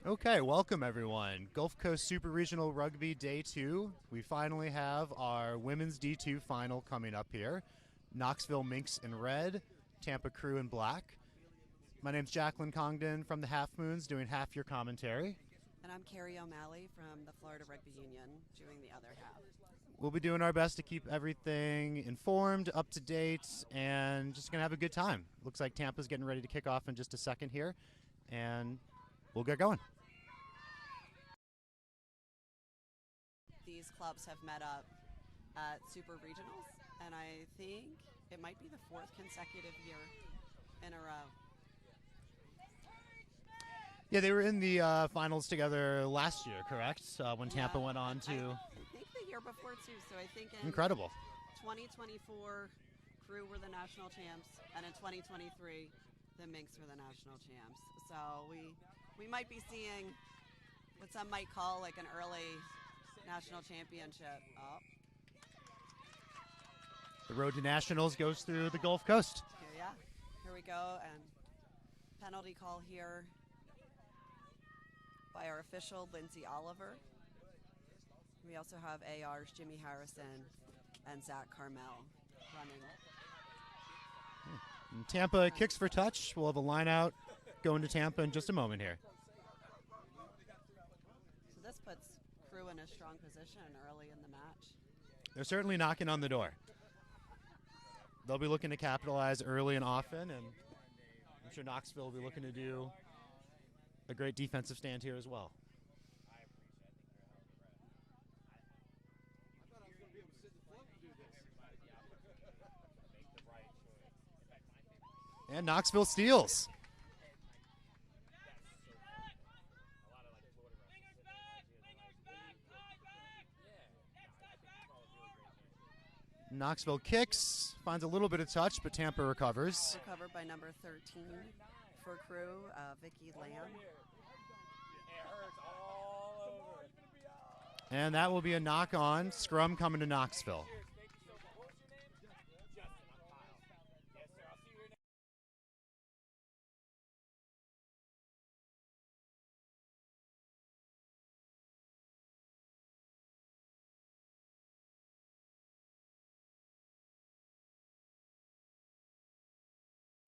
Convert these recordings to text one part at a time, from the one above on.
Okay, welcome everyone. Gulf Coast Super Regional Rugby Day 2. We finally have our Women's D2 final coming up here. Knoxville Minx in red, Tampa Crew in black. My name's Jacqueline Congdon from the Half Moons doing half your commentary. And I'm Carrie O'Malley from the Florida Rugby Union doing the other half. We'll be doing our best to keep everything informed, up to date, and just going to have a good time. Looks like Tampa's getting ready to kick off in just a second here, and we'll get going. These clubs have met up at Super Regionals, and I think it might be the fourth consecutive year in a row. Yeah, they were in the finals together last year, correct? When Tampa went on to... I think the year before, too. So I think in Incredible. 2024, Crew were the national champs, and in 2023, the Minx were the national champs. So we might be seeing what some might call like an early national championship. Oh. The road to nationals goes through the Gulf Coast. Here we go, and penalty call here by our official, Lindsay Oliver. We also have ARs Jimmy Harrison and Zach Carmel running. And Tampa kicks for touch. We'll have a line out going to Tampa in just a moment here. So this puts Crew in a strong position early in the match. They're certainly knocking on the door. They'll be looking to capitalize early and often, and I'm sure Knoxville will be looking to do a great defensive stand here as well. And Knoxville steals. Knoxville kicks, finds a little bit of touch, but Tampa recovers. Recovered by number 13 for Crew, Vicky Lamb. And that will be a knock-on. Scrum coming to Knoxville.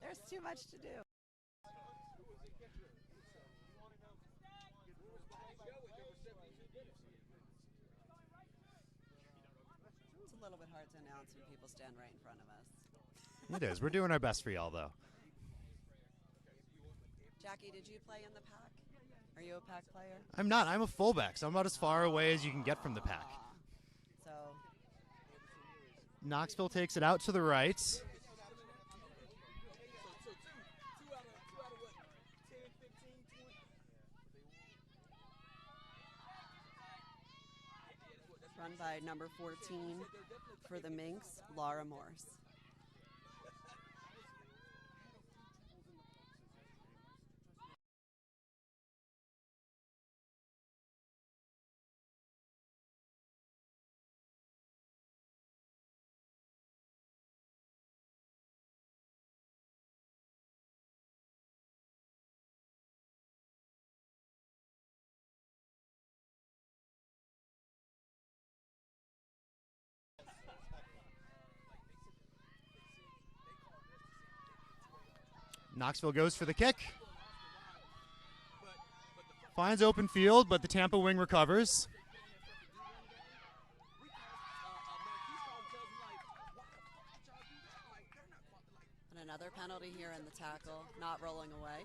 There's too much to do. It's a little bit hard to announce when people stand right in front of us. It is. We're doing our best for y'all, though. Jackie, did you play in the pack? Are you a pack player? I'm not. I'm a fullback, so I'm about as far away as you can get from the pack. So Knoxville takes it out to the right. run by number 14 for the Minx, Laura Morse. Knoxville goes for the kick. Finds open field, but the Tampa wing recovers. And another penalty here in the tackle, not rolling away.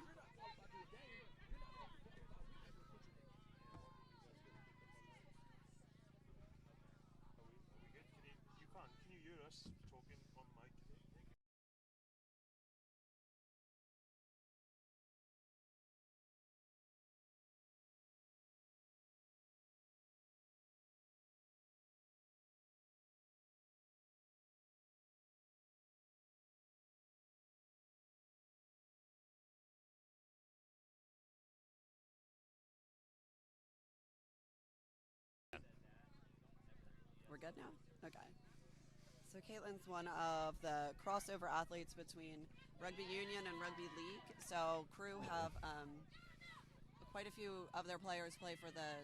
We're good now? Okay. So Caitlin's one of the crossover athletes between Rugby Union and Rugby League. So Crew have a quite a few of their players play for the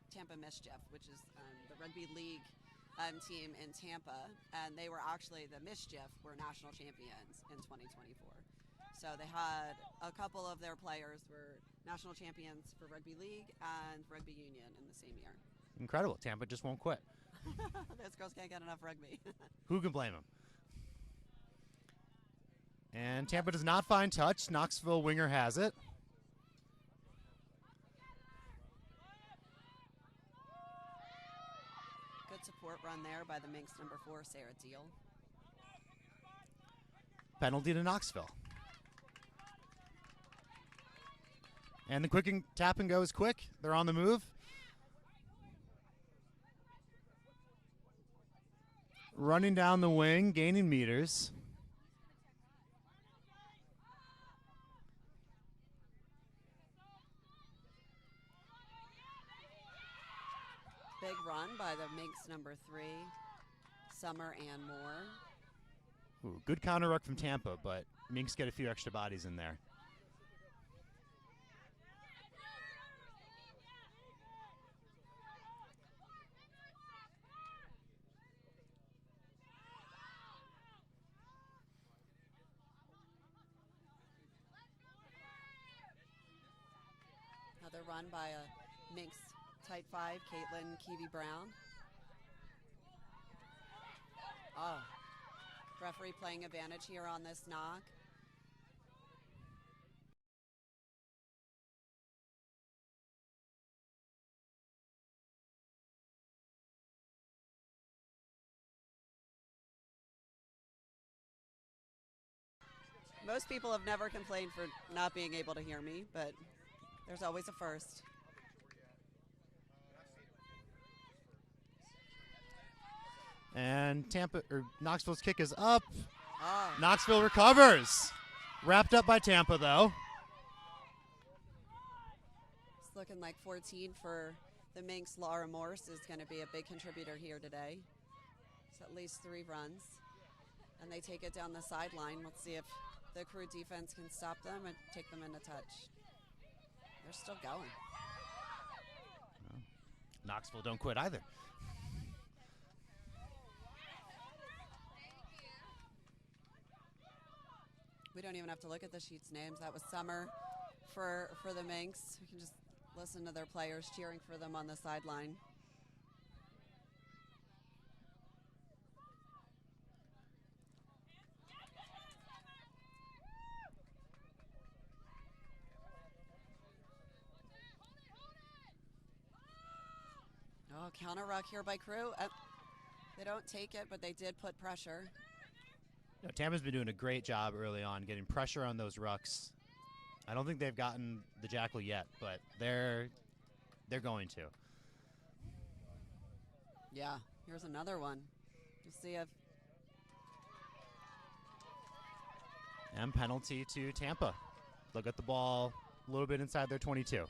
Tampa Mischief, which is the rugby league team in Tampa, and they were actually the Mischief were national champions in 2024. So they had a couple of their players were national champions for rugby league and rugby union in the same year. Incredible. Tampa just won't quit. Those girls can't get enough rugby. Who can blame them? And Tampa does not find touch. Knoxville winger has it. Good support run there by the Minx number 4, Sarah Deal. Penalty to Knoxville. And the quick tap and go is quick. They're on the move. Running down the wing, gaining meters. Big run by the Minx number 3, Summer and Moore. Ooh, good counter ruck from Tampa, but Minx get a few extra bodies in there. Another run by a Minx tight 5, Caitlin Keevy Brown. Oh, referee playing advantage here on this knock. Most people have never complained for not being able to hear me, but there's always a first. And Knoxville's kick is up. Oh. Knoxville recovers. Wrapped up by Tampa, though. It's looking like 14 for the Minx. Laura Morse is going to be a big contributor here today. It's at least 3 runs. And they take it down the sideline. Let's see if the Crew defense can stop them and take them into touch. They're still going. Well, Knoxville don't quit either. We don't even have to look at the sheets names. That was Summer for the Minx. We can just listen to their players cheering for them on the sideline. Oh, counter ruck here by Crew. They don't take it, but they did put pressure. No, Tampa's been doing a great job early on getting pressure on those rucks. I don't think they've gotten the jackal yet, but they're going to. Yeah, here's another one. We'll see if. And penalty to Tampa. They'll get the ball a little bit inside their 22.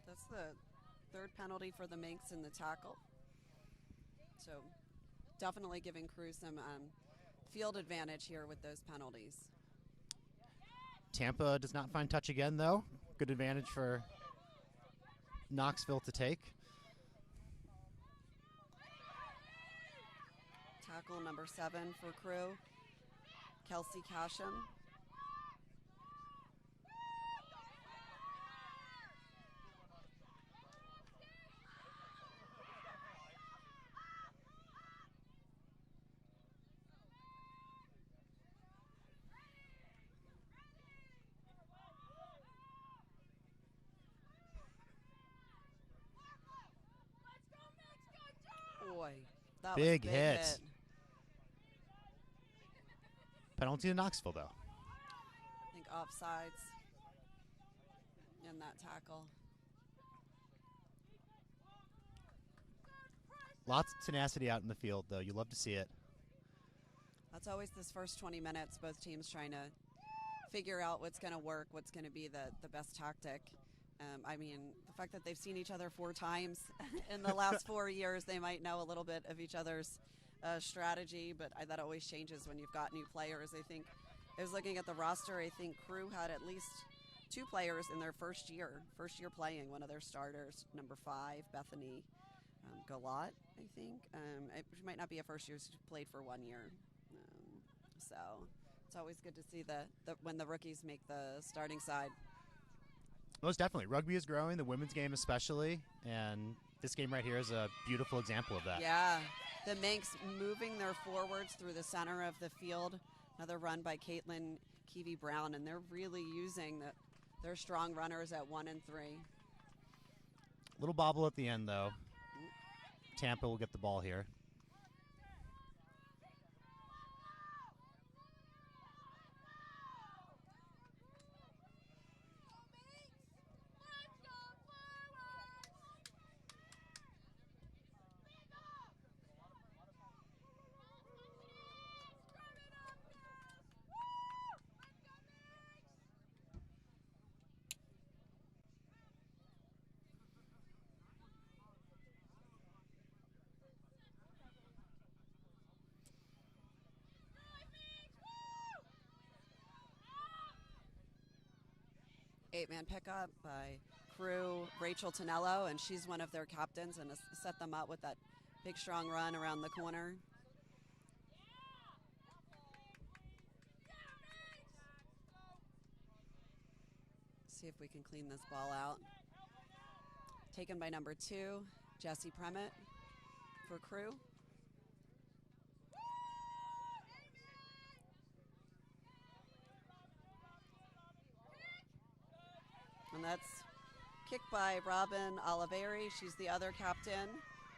That's the 3rd penalty for the Minx in the tackle. So definitely giving Crew some field advantage here with those penalties. Tampa does not find touch again, though. Good advantage for Knoxville to take. Tackle number 7 for Crew, Kelsey Casham. Boy, that was a Big big hit. hit. Penalty to Knoxville, though. I think offsides in that tackle. Lots of tenacity out in the field, though. You love to see it. That's always this first 20 minutes, both teams trying to figure out what's going to work, what's going to be the best tactic. I mean, the fact that they've seen each other 4 times in the last 4 years, they might know a little bit of each other's strategy, but that always changes when you've got new players. I think I was looking at the roster. I think Crew had at least two players in their first year playing. One of their starters, number 5, Bethany Galat, I think. She might not be a first year. She played for 1 year. So it's always good to see when the rookies make the starting side. Most definitely. Rugby is growing, the women's game especially, and this game right here is a beautiful example of that. Yeah. The Minx moving their forwards through the center of the field. Another run by Caitlin Keevy-Brown, and they're really using their strong runners at 1 and 3. Little bobble at the end, though. Tampa will get the ball here. Eight-man pickup by Crew Rachel Tonello, and she's one of their captains, and set them up with that big, strong run around the corner. See if we can clean this ball out. Taken by number 2, Jessie Premet for Crew. And that's kicked by Robin Oliveri. She's the other captain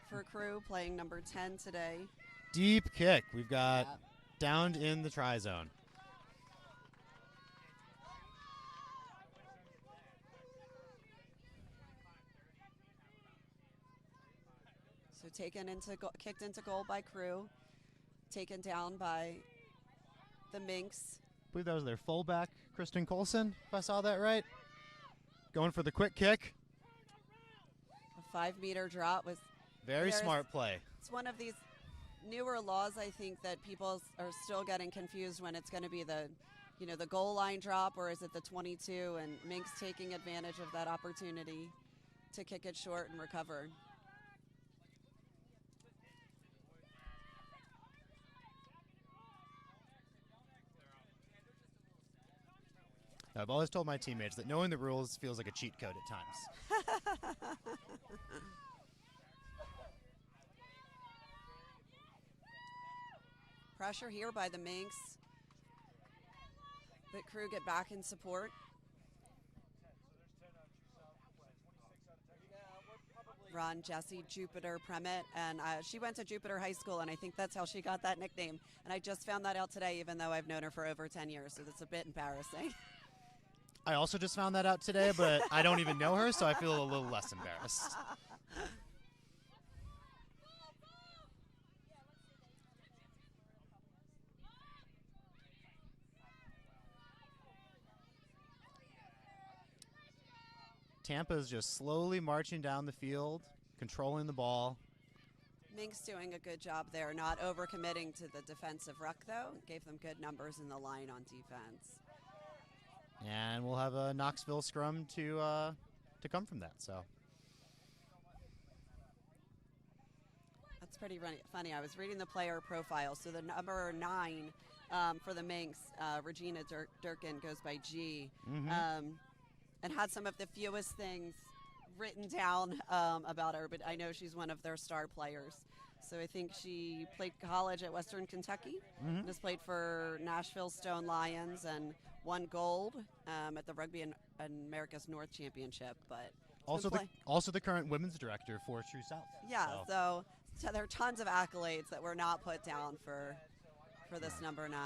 for Crew, playing number 10 today. Deep kick. We've got downed in the try zone. So kicked into goal by Crew. Taken down by the Minx. I believe that was their fullback, Kristen Colson, if I saw that right. Going for the quick kick. A 5-meter drop was very smart play. It's one of these newer laws, I think, that people are still getting confused when it's going to be the goal line drop, or is it the 22, and Minx taking advantage of that opportunity to kick it short and recover. I've always told my teammates that knowing the rules feels like a cheat code at times. Pressure here by the Minx. But Crew get back in support. Run Jessie Jupiter Premet, and she went to Jupiter High School, and I think that's how she got that nickname. And I just found that out today, even though I've known her for over 10 years, so that's a bit embarrassing. I also just found that out today, but I don't even know her, so I feel a little less embarrassed. Tampa's just slowly marching down the field, controlling the ball. Minx doing a good job there, not overcommitting to the defensive ruck, though. Gave them good numbers in the line on defense. And we'll have a Knoxville scrum to come from that. So that's pretty funny. I was reading the player profile. So the number 9 for the Minx, Regina Durkin, goes by G, and had some of the fewest things written down about her. But I know she's one of their star players. So I think she played college at Western Kentucky, has played for Nashville Stone Lions, and won gold at the Rugby and America's North Championship. But also the current women's director for True South. Yeah, so there are tons of accolades that were not put down for this number 9.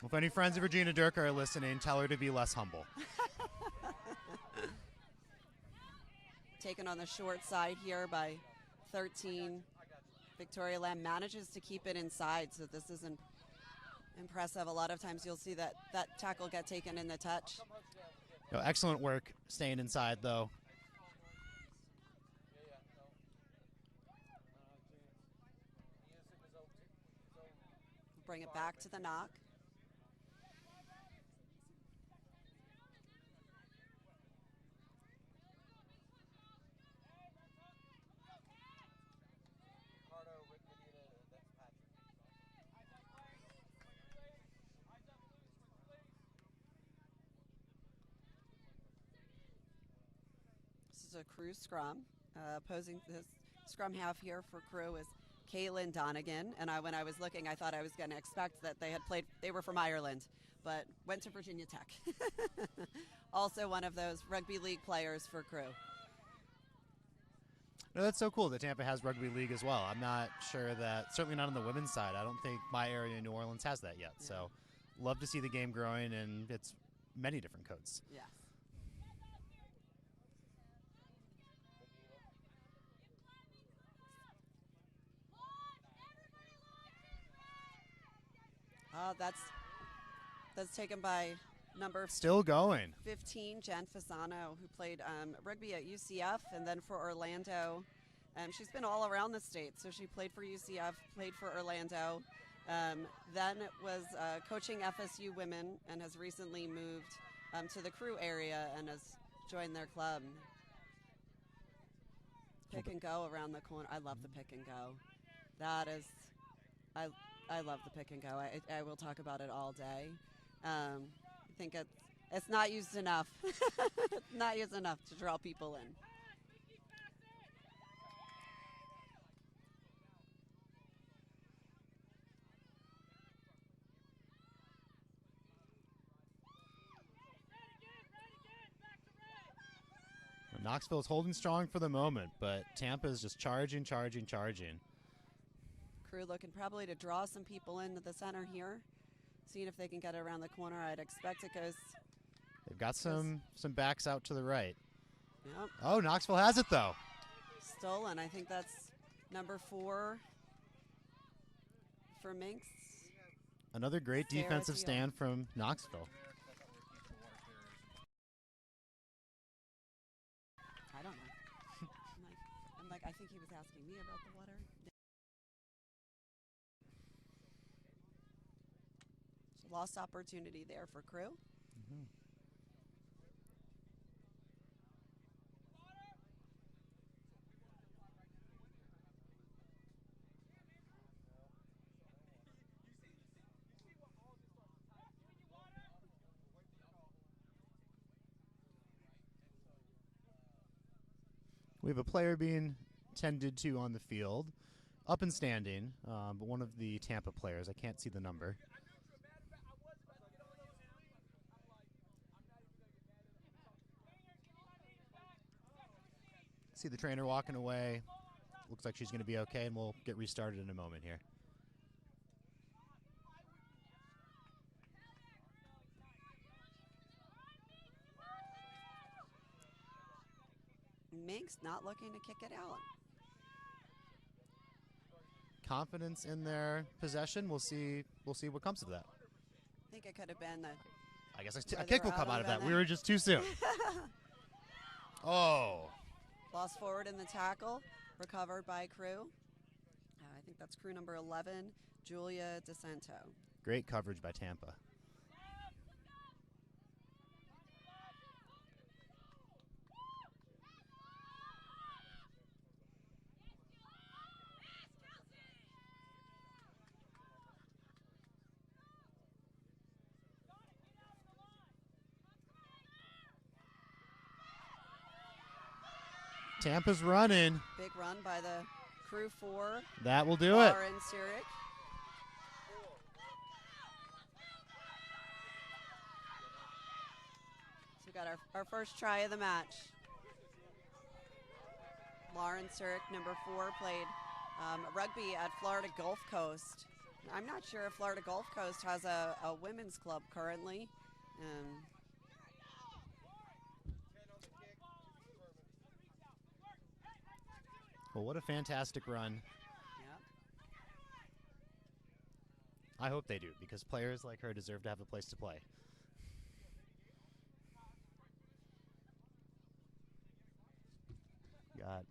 Well, if any friends of Regina Dirk are listening, tell her to be less humble. Taken on the short side here by 13. Victoria Lamb manages to keep it inside, so this isn't impressive. A lot of times you'll see that tackle get taken in the touch. Excellent work staying inside, though. Bring it back to the knock. is a Crew scrum. Opposing this scrum half here for Crew is Caitlin Donegan. And when I was looking, I thought I was going to expect that they were from Ireland, but went to Virginia Tech. Also one of those rugby league players for Crew. No, that's so cool that Tampa has rugby league as well. I'm not sure that, certainly not on the women's side. I don't think my area in New Orleans has that yet. Yeah. So love to see the game growing, and it's many different codes. Yes. That's taken by number still going 15, Jen Fasano, who played rugby at UCF and then for Orlando. She's been all around the state, so she played for UCF, played for Orlando, then was coaching FSU women and has recently moved to the Crew area and has joined their club. Pick and go around the corner. I love the pick and go. That is, I love the pick and go. I will talk about it all day. I think it's not used enough. It's not used enough to draw people in. Knoxville's holding strong for the moment, but Tampa is just charging. Crew looking probably to draw some people into the center here, seeing if they can get it around the corner. I'd expect it goes. They've got some backs out to the right. Yep. Oh, Knoxville has it though. Stolen. I think that's number 4 for Minx. Another great defensive stand from Knoxville. I don't know. I'm like, I think he was asking me about the water. Lost opportunity there for Crew. Mm-hmm. We have a player being tended to on the field, up and standing, but one of the Tampa players. I can't see the number. See the trainer walking away. Looks like she's going to be okay, and we'll get restarted in a moment here. Minx not looking to kick it out. Confidence in their possession. We'll see what comes of that. I think it could have been I guess a kick will come out of that. We were just too soon. Oh. Lost forward in the tackle, recovered by Crew. I think that's Crew number 11, Julia DeSanto. Great coverage by Tampa. Tampa's running. Big run by the Crew 4. That will do it. Lauren Sirik. So we got our first try of the match. Lauren Sirik, number 4, played rugby at Florida Gulf Coast. I'm not sure if Florida Gulf Coast has a women's club currently. Well, what a fantastic run. Yeah. I hope they do, because players like her deserve to have a place to play. Got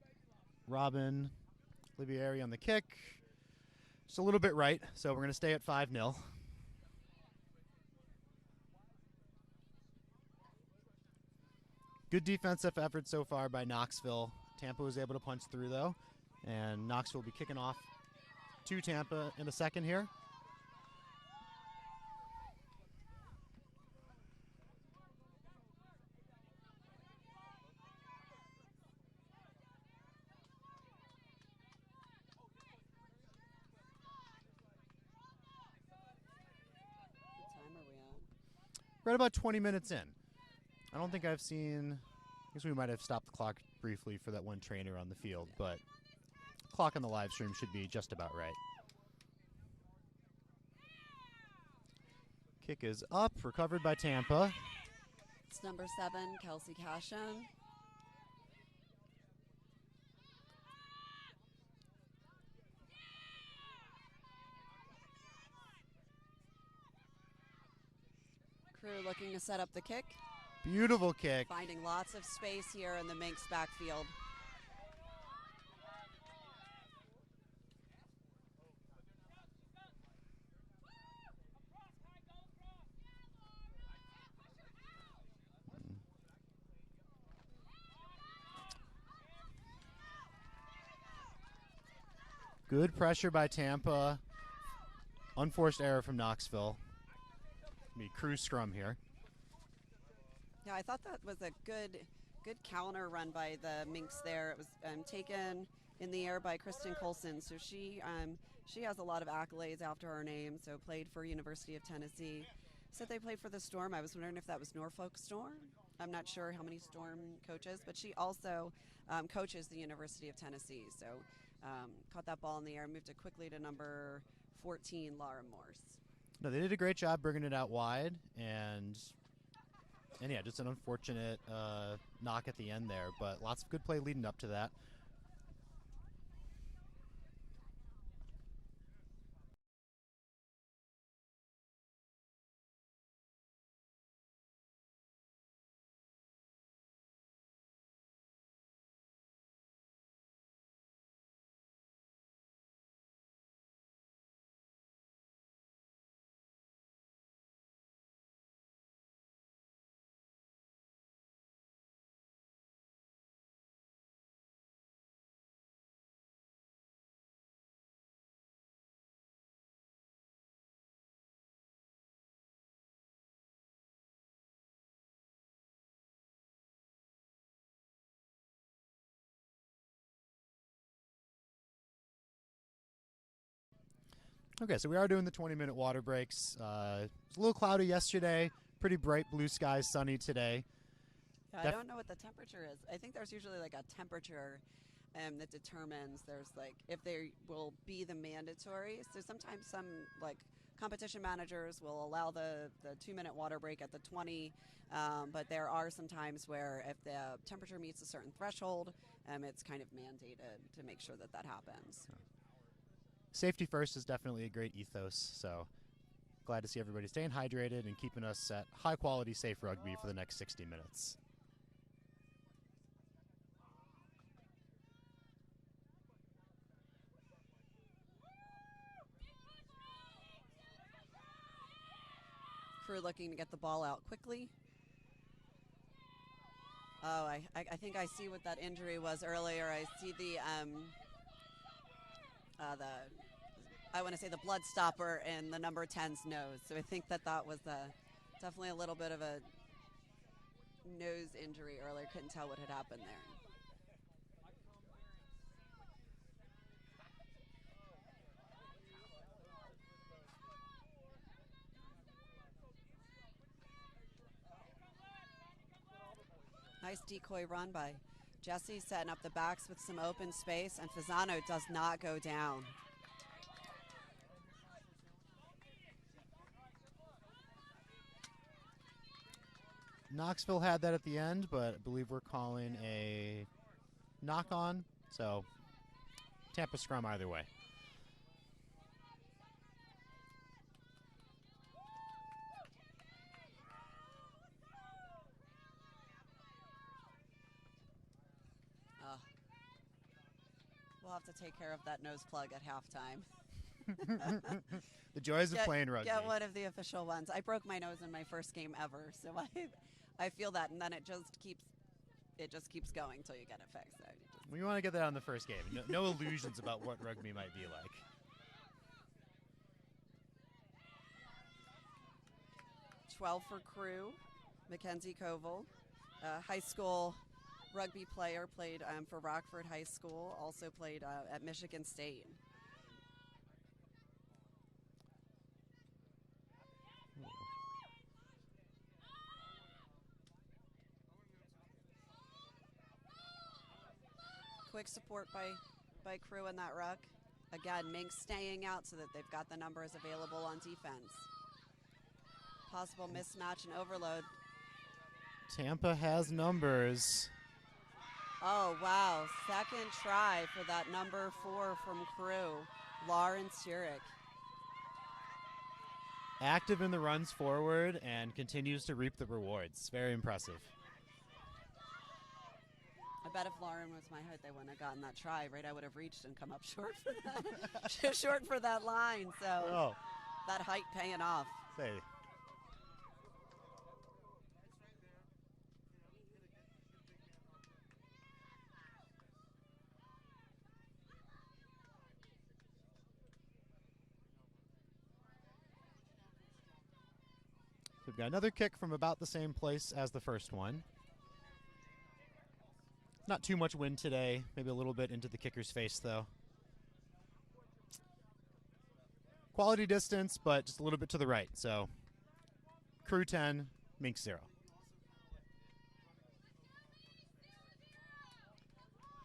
Robin Livieri on the kick. Just a little bit right, so we're going to stay at 5-0. Good defensive effort so far by Knoxville. Tampa was able to punch through, though, and Knoxville will be kicking off to Tampa in a second here. Right about 20 minutes in. I don't think I've seen. I guess we might have stopped the clock briefly for that one trainer on the field, but clock on the live stream should be just about right. Kick is up, recovered by Tampa. It's number 7, Kelsey Cashin. Crew looking to set up the kick. Beautiful kick. Finding lots of space here in the Minx backfield. Good pressure by Tampa. Unforced error from Knoxville. Be crew scrum here. Yeah, I thought that was a good counter run by the Minx there. It was taken in the air by Kristen Colson. So she has a lot of accolades after her name. So played for University of Tennessee. Said they played for the Storm. I was wondering if that was Norfolk Storm. I'm not sure how many Storm coaches, but she also coaches the University of Tennessee. So caught that ball in the air, moved it quickly to number 14, Laura Morse. No, they did a great job bringing it out wide, and yeah, just an unfortunate knock at the end there, but lots of good play leading up to that. Okay, so we are doing the 20-minute water breaks. It was a little cloudy yesterday, pretty bright blue skies, sunny today. Yeah, I don't know what the temperature is. I think there's usually like a temperature that determines if they will be the mandatory. So sometimes some competition managers will allow the 2-minute water break at the 20, but there are some times where if the temperature meets a certain threshold, it's kind of mandated to make sure that happens. Safety first is definitely a great ethos, so glad to see everybody staying hydrated and keeping us at high-quality, safe rugby for the next 60 minutes. Crew looking to get the ball out quickly. Oh, I think I see what that injury was earlier. I see the blood stopper in the number 10's nose. So I think that was definitely a little bit of a nose injury earlier. Couldn't tell what had happened there. Nice decoy run by Jesse, setting up the backs with some open space, and Fasano does not go down. Knoxville had that at the end, but I believe we're calling a knock-on, so Tampa scrum either way. We'll have to take care of that nose plug at halftime. The joys of playing rugby. Get one of the official ones. I broke my nose in my first game ever, so I feel that, and then it just keeps going until you get it fixed. So we want to get that on the first game. No illusions about what rugby might be like. .12 for Crew, Mackenzie Koval, high school rugby player, played for Rockford High School, also played at Michigan State. quick support by Crew in that ruck. Again, Minx staying out so that they've got the numbers available on defense. Possible mismatch and overload. Tampa has numbers. Oh, wow. Second try for that number 4 from Crew, Lauren Sturick. Active in the runs forward and continues to reap the rewards. Very impressive. I bet if Lauren was my height, they wouldn't have gotten that try, right? I would have reached and come up short for that, short for that line. So that height paying off. Say. We've got another kick from about the same place as the first one. Not too much wind today, maybe a little bit into the kicker's face though. Quality distance, but just a little bit to the right. So Crew 10, Minx 0.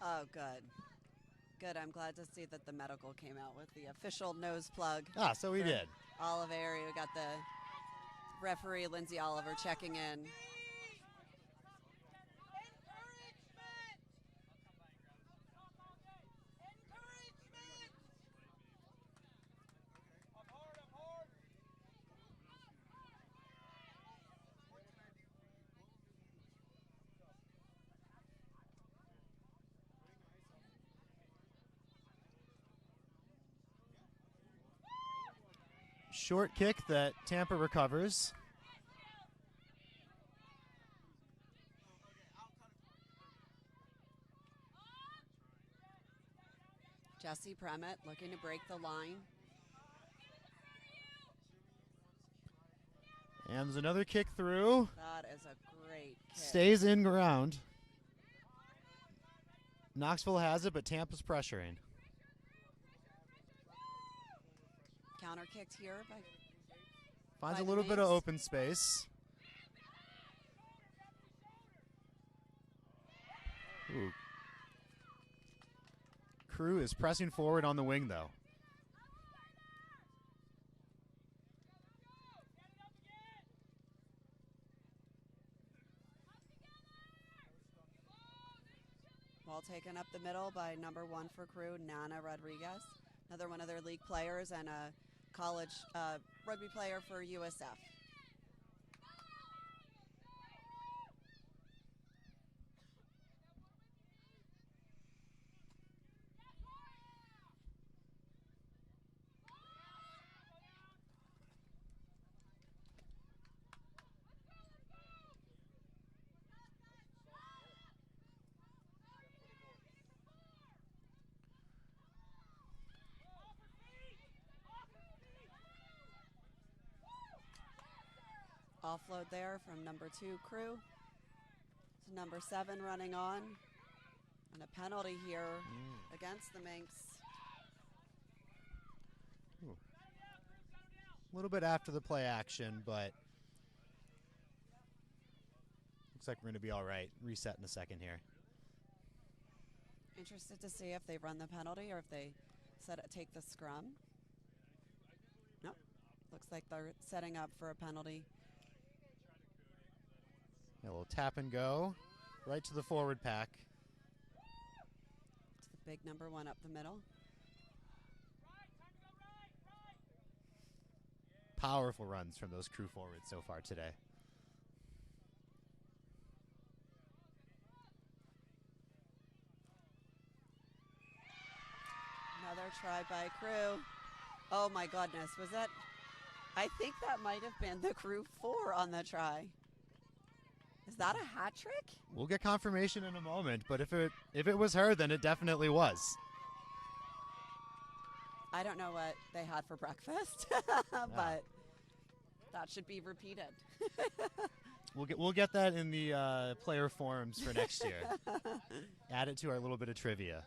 Oh, good. Good. I'm glad to see that the medical came out with the official nose plug. Ah, so we did. Oliveri, we got the referee, Lindsay Oliver, checking in. Short kick that Tampa recovers. Jesse Premet looking to break the line. And there's another kick through. That is a great kick. Stays in ground. Knoxville has it, but Tampa's pressuring. Counter kicked here by Finds a little bit of open space. Ooh. Crew is pressing forward on the wing, though. Ball taken up the middle by number 1 for Crew, Nana Rodriguez. Another one of their league players and a college rugby player for USF. Offload there from number 2 Crew. So number 7 running on. And a penalty here against the Minx. A little bit after the play action, but looks like we're going to be all right. Reset in a second here. Interested to see if they run the penalty or if they take the scrum. Nope. Looks like they're setting up for a penalty. A little tap and go right to the forward pack. It's the big number 1 up the middle. Powerful runs from those Crew forwards so far today. Another try by Crew. Oh my goodness, was that? I think that might have been the Crew 4 on the try. Is that a hat trick? We'll get confirmation in a moment, but if it was her, then it definitely was. I don't know what they had for breakfast, but that should be repeated. We'll get that in the player forums for next year. Add it to our little bit of trivia.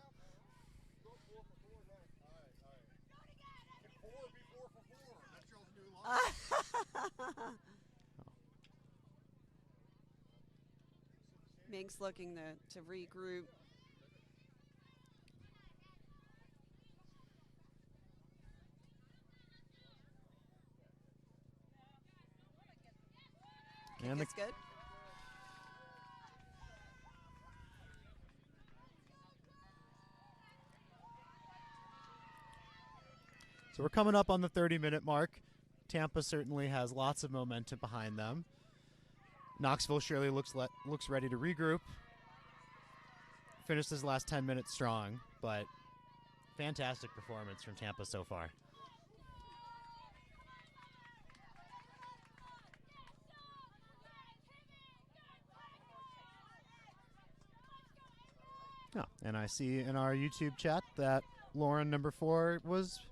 Minx looking to regroup. Kick is good. So we're coming up on the 30-minute mark. Tampa certainly has lots of momentum behind them. Knoxville surely looks ready to regroup. Finished his last 10 minutes strong, but fantastic performance from Tampa so far. Oh, and I see in our YouTube chat that Lauren, number 4,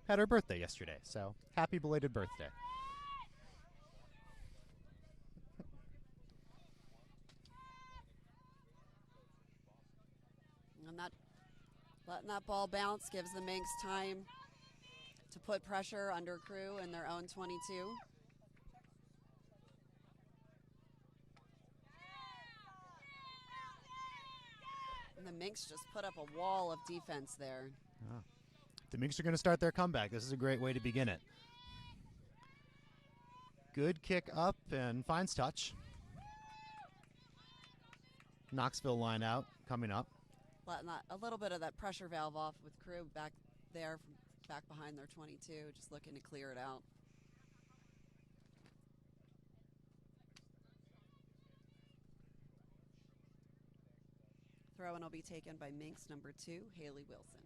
had her birthday yesterday, so happy belated birthday. And that letting that ball bounce gives the Minx time to put pressure under Crew in their own 22. And the Minx just put up a wall of defense there. Oh. The Minx are going to start their comeback. This is a great way to begin it. Good kick up and finds touch. Knoxville line out coming up. Letting a little bit of that pressure valve off with Crew back there, back behind their 22, just looking to clear it out. Throw-in will be taken by Minx number 2, Haley Wilson.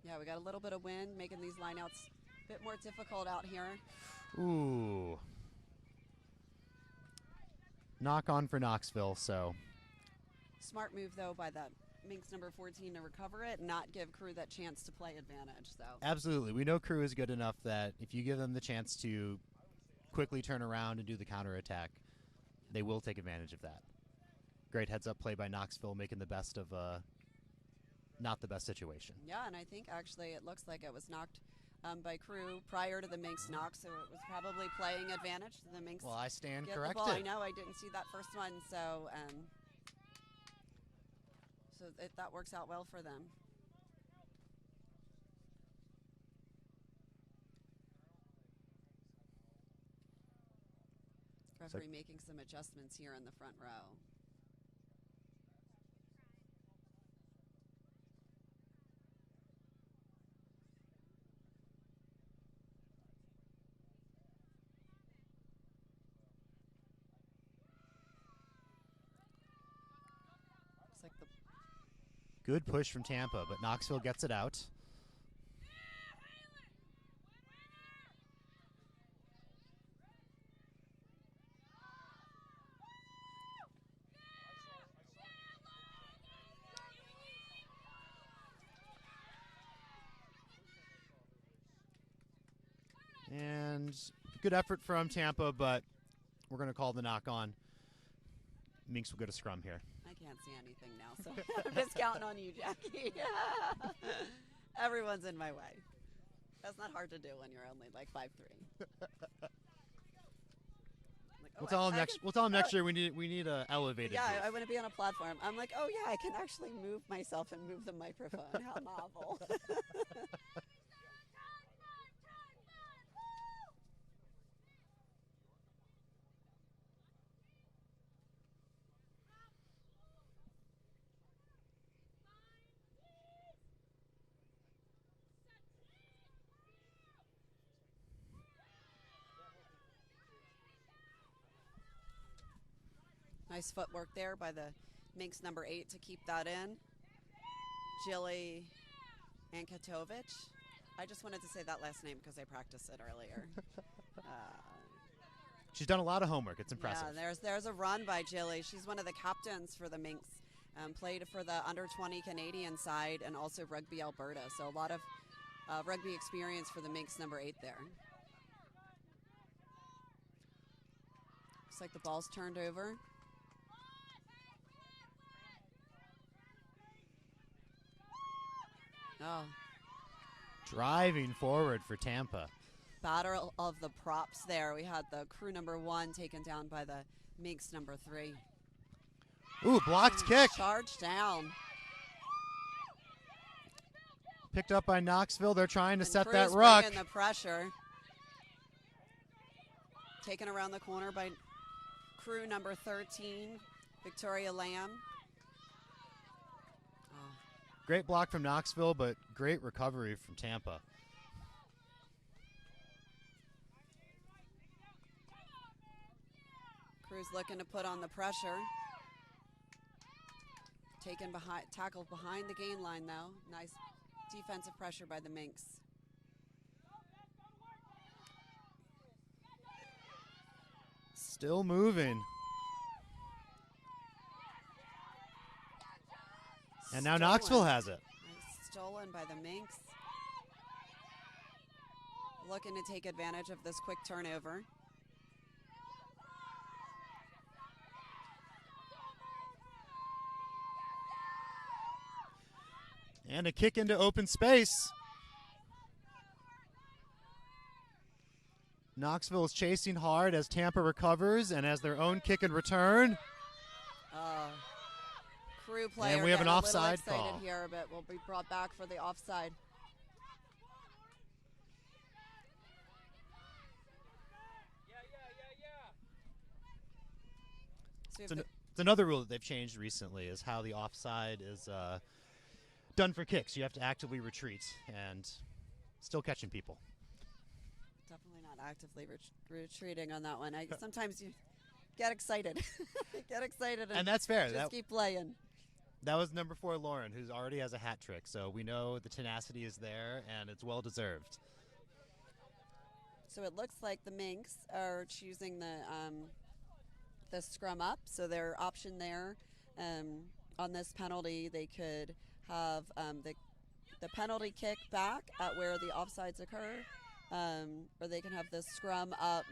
Yeah, we got a little bit of wind, making these lineouts a bit more difficult out here. Ooh. Knock on for Knoxville, so. Smart move, though, by the Minx number 14 to recover it and not give Crew that chance to play advantage. So Absolutely. We know Crew is good enough that if you give them the chance to quickly turn around and do the counterattack, they will take advantage of that. Great heads-up play by Knoxville, making the best of not the best situation. Yeah, and I think actually it looks like it was knocked by Crew prior to the Minx knock, so it was probably playing advantage to the Minx. Well, I stand get corrected. The ball. I know I didn't see that first one, so that works out well for them. Referee making some adjustments here in the front row. Like the good push from Tampa, but Knoxville gets it out. And good effort from Tampa, but we're going to call the knock on. Minx will get a scrum here. I can't see anything now, so I'm just counting on you, Jackie. Everyone's in my way. That's not hard to do when you're only like 5'3". We'll tell them next year we need a elevated. Yeah, booth. I want to be on a platform. I'm like, oh yeah, I can actually move myself and move the microphone. How novel. Nice footwork there by the Minx number 8 to keep that in. Jilly Ankatovic. I just wanted to say that last name because I practiced it earlier. She's done a lot of homework. It's impressive. Yeah, there's a run by Jilly. She's one of the captains for the Minx. Played for the under-20 Canadian side and also Rugby Alberta. So a lot of rugby experience for the Minx number 8 there. Looks like the ball's turned over. Oh. Driving forward for Tampa. Battle of the props there. We had the crew number 1 taken down by the Minx number 3. Ooh, blocked kick. Charge down. Picked up by Knoxville. They're trying to set Crew's that ruck. bringing the pressure. Taken around the corner by crew number 13, Victoria Lamb. Oh. Great block from Knoxville, but great recovery from Tampa. Crew's looking to put on the pressure. Taken behind, tackled behind the gain line though. Nice defensive pressure by the Minx. Still moving. And now Stolen. Knoxville has it. Nice stolen by the Minx. Looking to take advantage of this quick turnover. And a kick into open space. Knoxville is chasing hard as Tampa recovers and as their own kick and return. Crew player And we have an getting offside a little excited call. here, but will be brought back for the offside. So we have It's another rule that they've changed recently is how the offside is done for kicks. You have to actively retreat and still catching people. definitely not actively retreating on that one. Sometimes you get excited. Get excited And that's fair. just keep playing. That was number 4, Lauren, who already has a hat trick. So we know the tenacity is there, and it's well deserved. So it looks like the Minx are choosing the scrum up. So their option there on this penalty, they could have the penalty kick back at where the offsides occur, or they can have the scrum up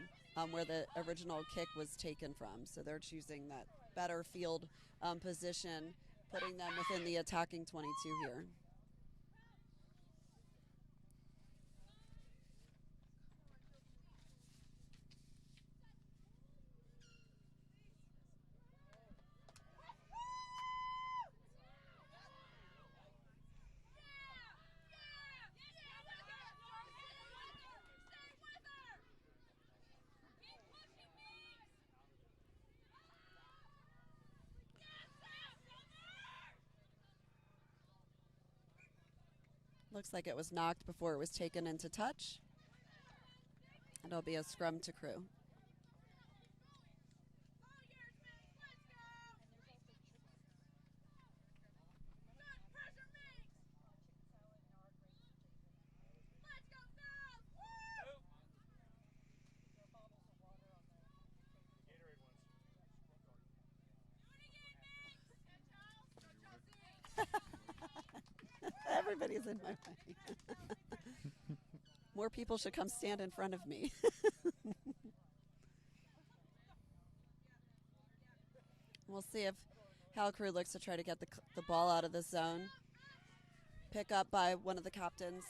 where the original kick was taken from. So they're choosing that better field position, putting them within the attacking 22 here. Looks like it was knocked before it was taken into touch. It'll be a scrum to crew. Everybody's in my way. More people should come stand in front of me. We'll see if Hal Crew looks to try to get the ball out of the zone. Pick up by one of the captains.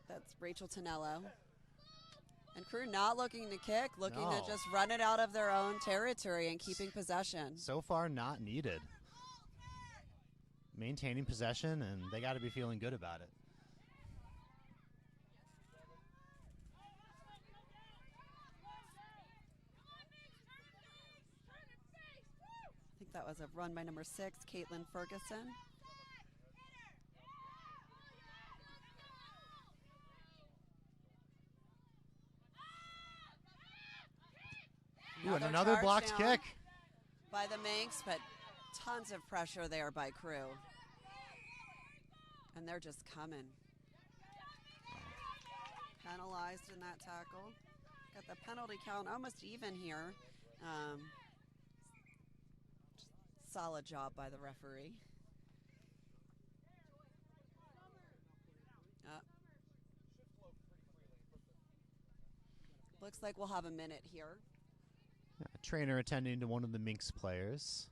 That's Rachel Tonello. And Crew not looking to kick, looking to just run it out of their own territory and keeping possession. So far, not needed. Maintaining possession, and they got to be feeling good about it. I think that was a run by number 6, Caitlin Ferguson. Ooh, and another charge blocked down kick. by the Minx, but tons of pressure there by Crew. And they're just coming. Penalized in that tackle. Got the penalty count almost even here. Solid job by the referee. Looks like we'll have a minute here. A trainer attending to one of the Minx players.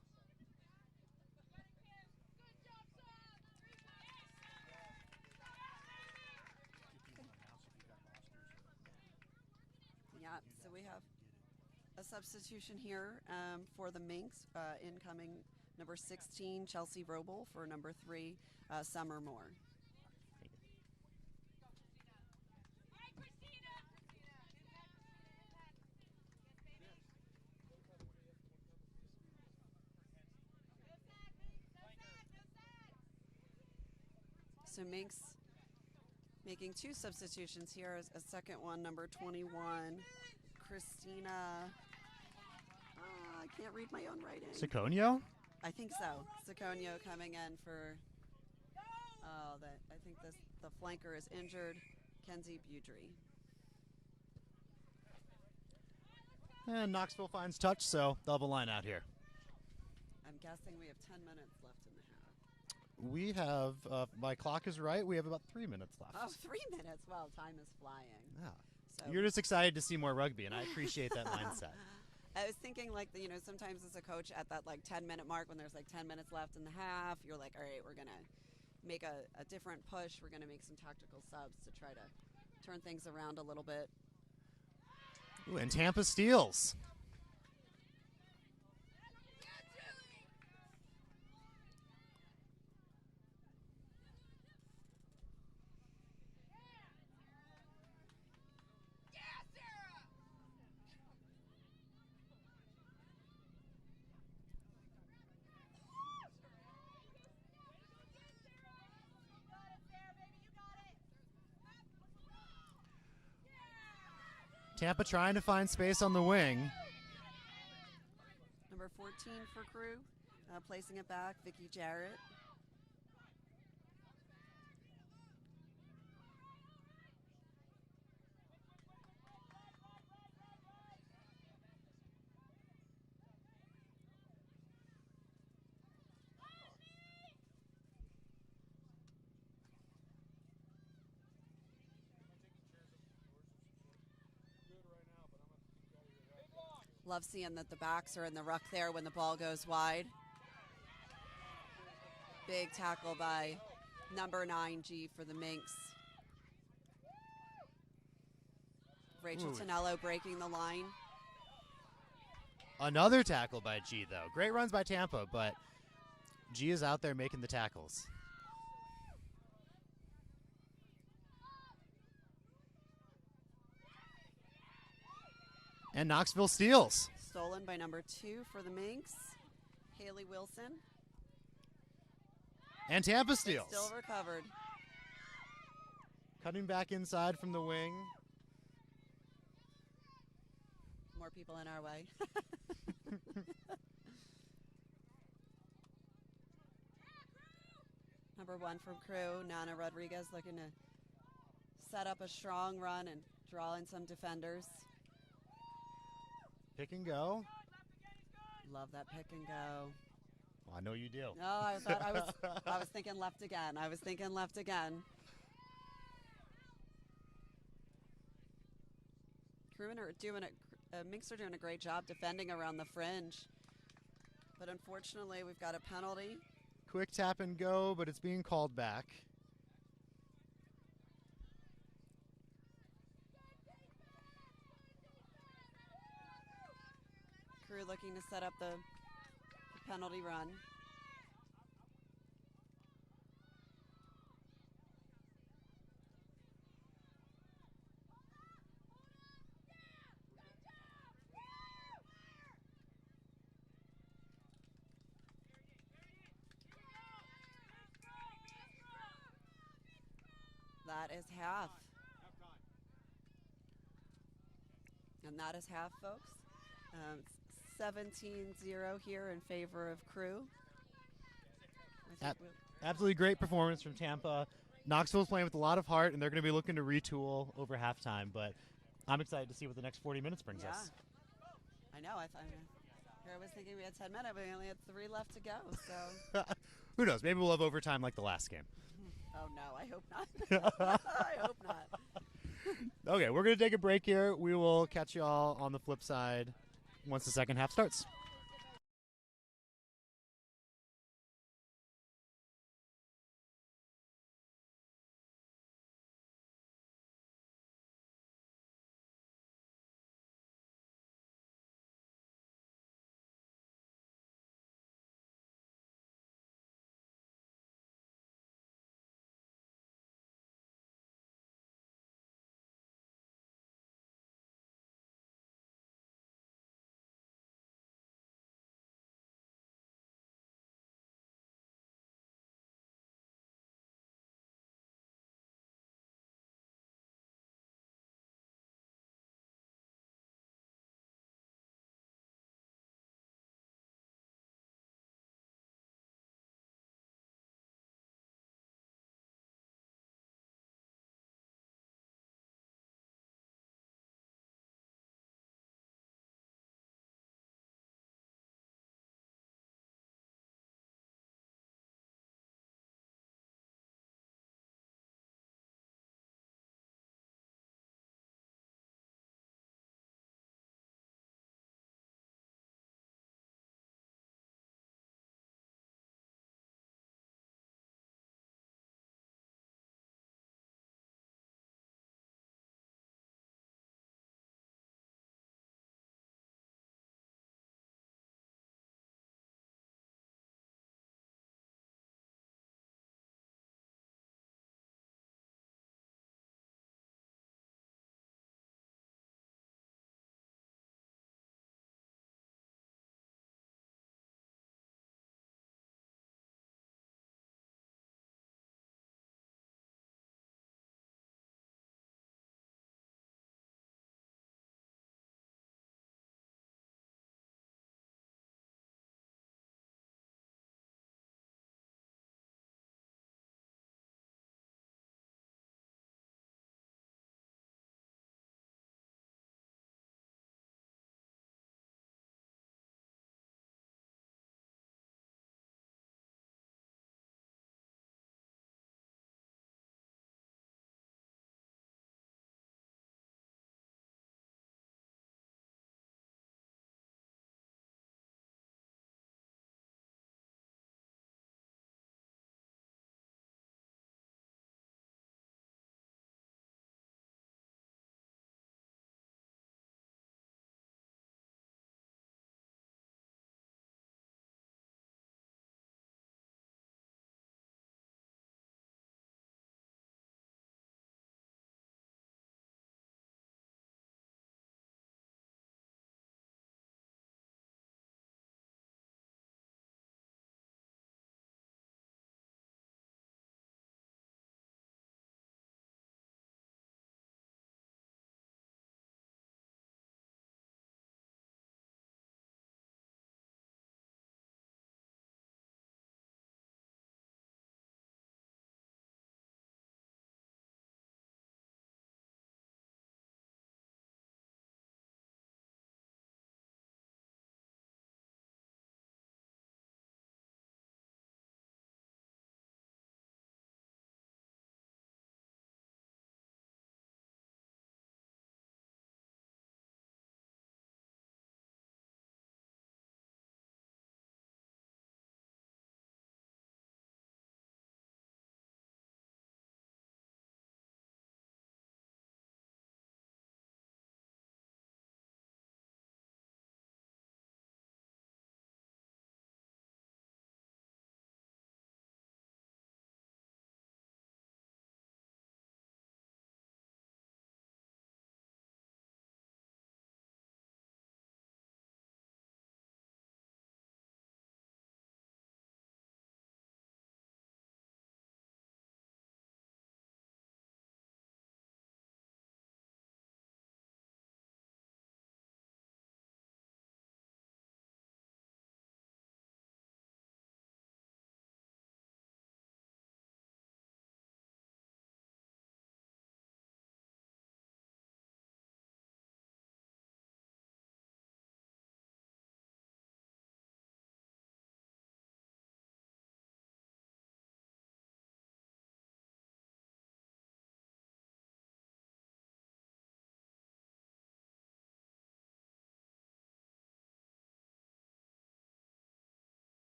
substitution here for the Minx, incoming number 16, Chelsea Roble, for number 3, Summer Moore. So Minx making 2 substitutions here. A second one, number 21, Christina. I can't read my own writing. Siconio? I think so. Siconio coming in for. I think the flanker is injured. Kenzie Budry. And Knoxville finds touch, so they'll have a line out here. I'm guessing we have 10 minutes left in the half. We have, my clock is right, we have about 3 minutes left. Oh, 3 minutes. Wow, time is flying. Yeah. So You're just excited to see more rugby, and I appreciate that mindset. I was thinking, like, sometimes as a coach at that, 10-minute mark when there's, 10 minutes left in the half, you're like, all right, we're going to make a different push. We're going to make some tactical subs to try to turn things around a little bit. Ooh, and Tampa steals. Tampa trying to find space on the wing. Number 14 for Crew, placing it back, Vicky Jarrett. Love seeing that the backs are in the ruck there when the ball goes wide. Big tackle by number 9G for the Minx. Rachel Tonello breaking the line. Another tackle by G, though. Great runs by Tampa, but G is out there making the tackles. And Knoxville steals. Stolen by number 2 for the Minx, Haley Wilson. And Tampa steals. Still recovered. Cutting back inside from the wing. More people in our way. Number 1 from Crew, Nana Rodriguez, looking to set up a strong run and draw in some defenders. Pick and go. Love that pick and go. Well, I know you do. No, I thought I was thinking left again. Crewmen are doing Minx are doing a great job defending around the fringe. But unfortunately, we've got a penalty. Quick tap and go, but it's being called back. Crew looking to set up the penalty run. That is half. And that is half, folks. 17-0 here in favor of Crew. Absolutely great performance from Tampa. Knoxville's playing with a lot of heart, and they're going to be looking to retool over halftime. But I'm excited to see what the next 40 minutes brings us. I know. I was thinking we had 10 minutes, but we only had 3 left to go. So who knows? Maybe we'll have overtime like the last game. Oh, no, I hope not. I hope not. Okay, we're going to take a break here. We will catch you all on the flip side once the second half starts.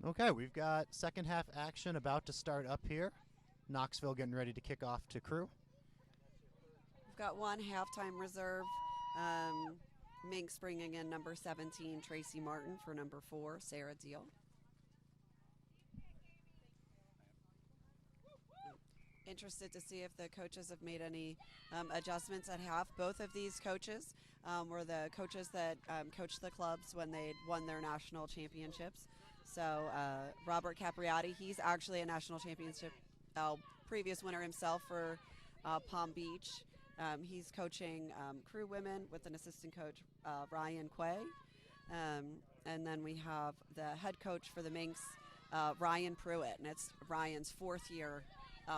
Okay, we've got second half action about to start up here. Knoxville getting ready to kick off to Crew. We've got one halftime reserve. Minx bringing in number 17, Tracy Martin, for number 4, Sarah Deal. Interested to see if the coaches have made any adjustments at half. Both of these coaches were the coaches that coached the clubs when they won their national championships. So Robert Capriati, he's actually a national championship previous winner himself for Palm Beach. He's coaching Crew women with an assistant coach, Ryan Quay. And then we have the head coach for the Minx, Ryan Pruitt, and it's Ryan's 4th year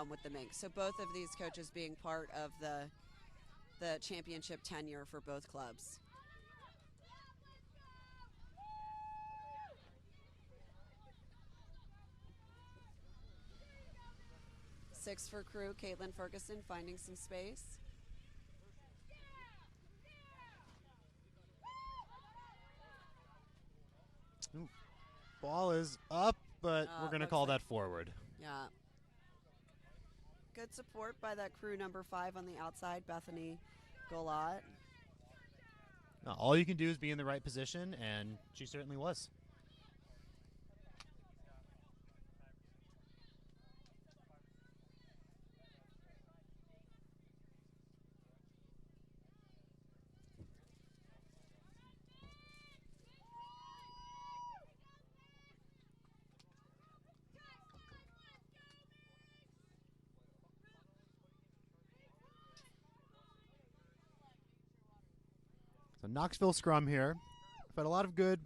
with the Minx. So both of these coaches being part of the championship tenure for both clubs. Six for Crew, Caitlin Ferguson finding some space. Ooh. Ball is up, but we're going to call that forward. Yeah. Good support by that Crew number 5 on the outside, Bethany Golat. Now, all you can do is be in the right position, and she certainly was. So Knoxville scrum here. We've had a lot of good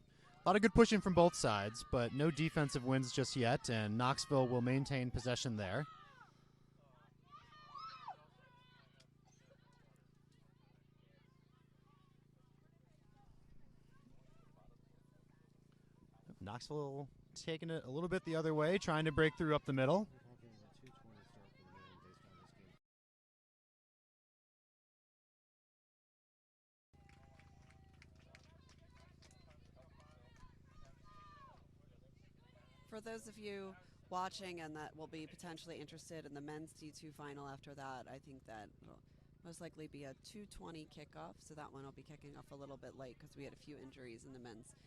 pushing from both sides, but no defensive wins just yet, and Knoxville will maintain possession there. Knoxville taking it a little bit the other way, trying to break through up the middle. For those of you watching and that will be potentially interested in the men's D2 final after that, I think that will most likely be a 2:20 kickoff, so that one will be kicking off a little bit late because we had a few injuries in the men's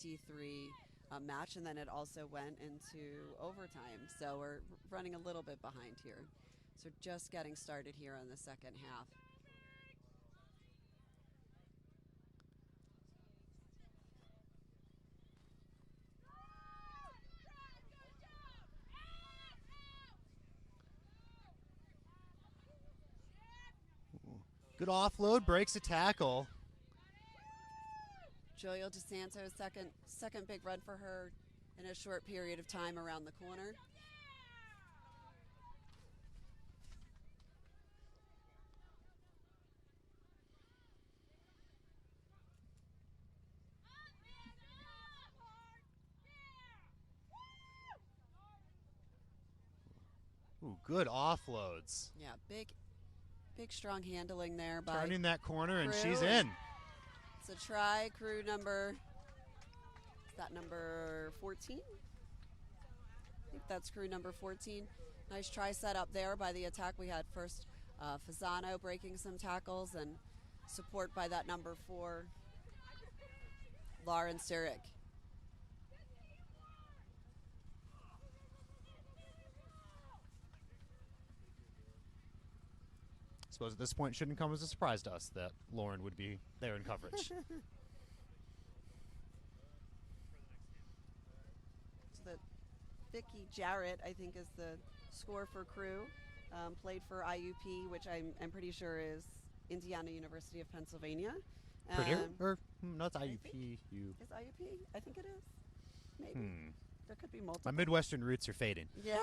D3 match, and then it also went into overtime, so we're running a little bit behind here. So just getting started here in the second half. Good offload, breaks a tackle. Joyo DeSantos, second big run for her in a short period of time around the corner. Ooh, good offloads. Yeah, big strong handling there by turning that corner, and Crew, she's in. It's a try. Crew number, is that number 14? I think that's Crew number 14. Nice try set up there by the attack. We had first Fasano breaking some tackles and support by that number 4, Lauren Sturek. I suppose at this point shouldn't come as a surprise to us that Lauren would be there in coverage. So that Vicky Jarrett, I think, is the score for Crew. Played for IUP, which I'm pretty sure is Indiana University of Pennsylvania. Purdue? Or no, it's IUP. Is IUP? I think it is. Maybe. There could be multiple. My Midwestern roots are fading. Yeah.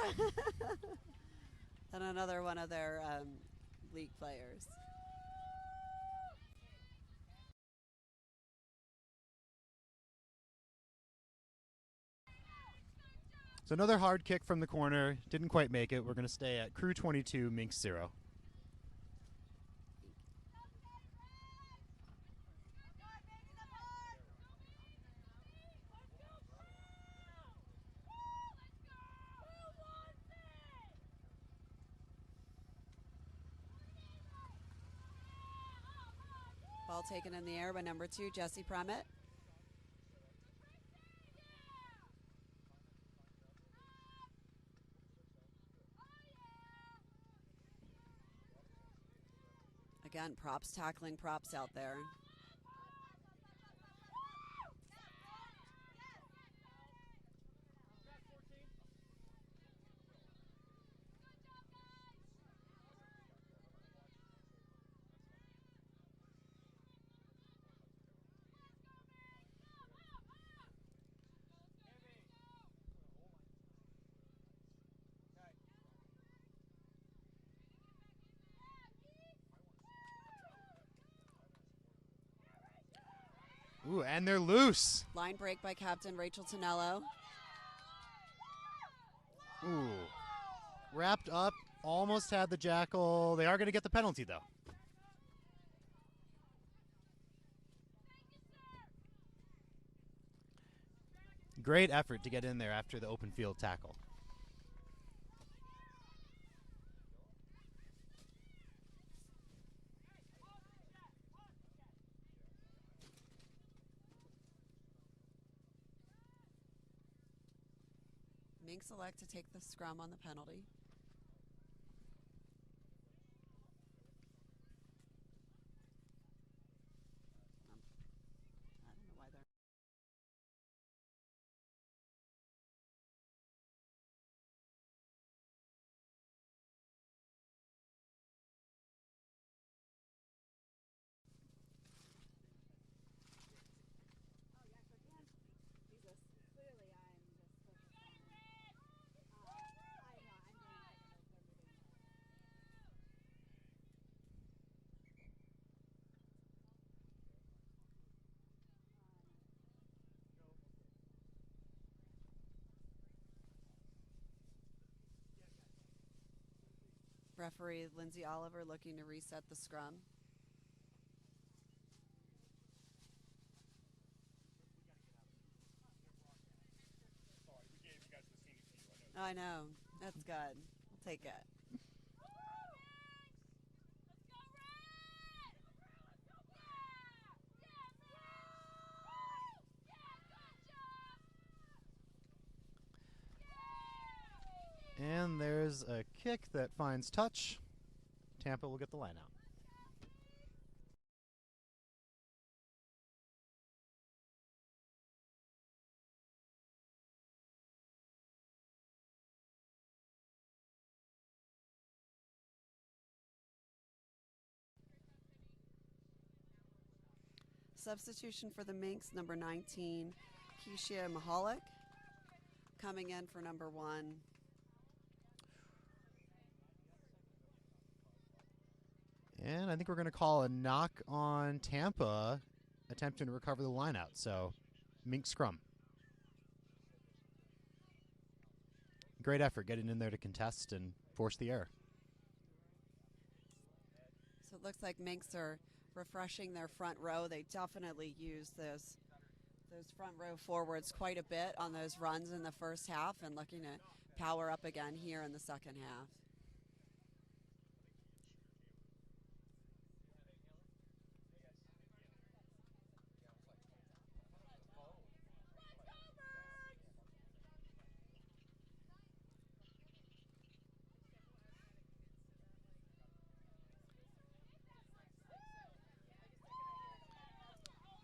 And another one of their league players. So another hard kick from the corner. Didn't quite make it. We're going to stay at Crew 22, Minx 0. Ball taken in the air by number 2, Jesse Premet. Again, props tackling props out there. Ooh, and they're loose. Line break by captain Rachel Tonello. Ooh. Wrapped up, almost had the jackal. They are going to get the penalty, though. Great effort to get in there after the open field tackle. Minks elect to take the scrum on the penalty. I don't know why they're... Referee Lindsay Oliver looking to reset the scrum. I know. That's good. I'll take it. And there's a kick that finds touch. Tampa will get the line out. Substitution for the Minks, number 19, Keisha Mahalik. Coming in for number 1. And I think we're going to call a knock on Tampa, attempting to recover the line out. So, Mink scrum. Great effort getting in there to contest and force the error. So it looks like Minks are refreshing their front row. They definitely use those front row forwards quite a bit on those runs in the first half and looking to power up again here in the second half.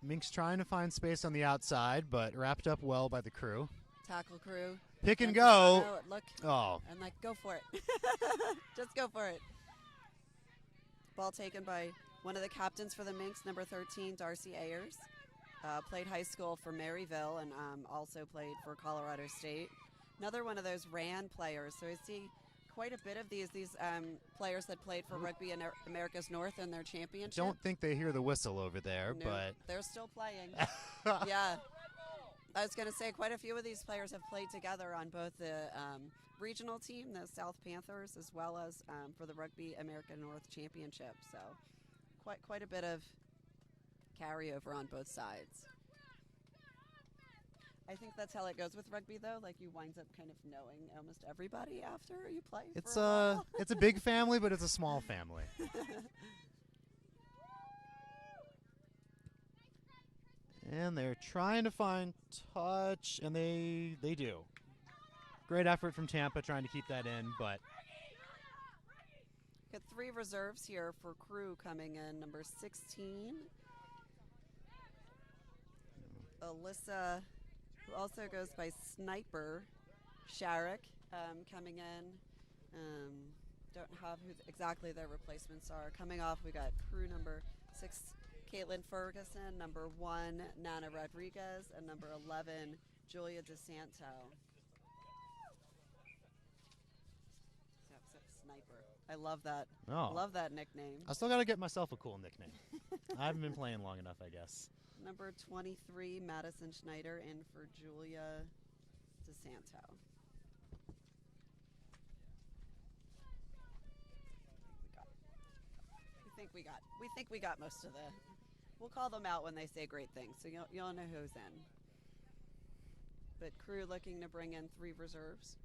Mink's trying to find space on the outside, but wrapped up well by the crew. Tackle crew. Pick and go. Look. Oh. And go for it. Just go for it. Ball taken by one of the captains for the Minks, number 13, Darcy Ayers. Played high school for Maryville and also played for Colorado State. Another one of those RAN players. So I see quite a bit of these players that played for Rugby in America's North in their championship. Don't think they hear the whistle over there, No, but they're still playing. Yeah. I was going to say quite a few of these players have played together on both the regional team, the South Panthers, as well as for the Rugby America North Championship. So quite a bit of carryover on both sides. I think that's how it goes with rugby, though. Like, you wind up kind of knowing almost everybody after you play. it's for a while. it's a big family, but it's a small family. And they're trying to find touch, and they do. Great effort from Tampa trying to keep that in, but got 3 reserves here for Crew coming in. Number 16, Alyssa, who also goes by Sniper, Sharrock, coming in. Don't have who exactly their replacements are. Coming off, we got Crew number 6, Caitlin Ferguson, number 1, Nana Rodriguez, and number 11, Julia DeSanto. Sniper. I love that. Oh. Love that nickname. I still got to get myself a cool nickname. I haven't been playing long enough, I guess. Number 23, Madison Schneider, in for Julia DeSanto. We think we got most of the. We'll call them out when they say great things, so you'll know who's in. But Crew looking to bring in 3 reserves.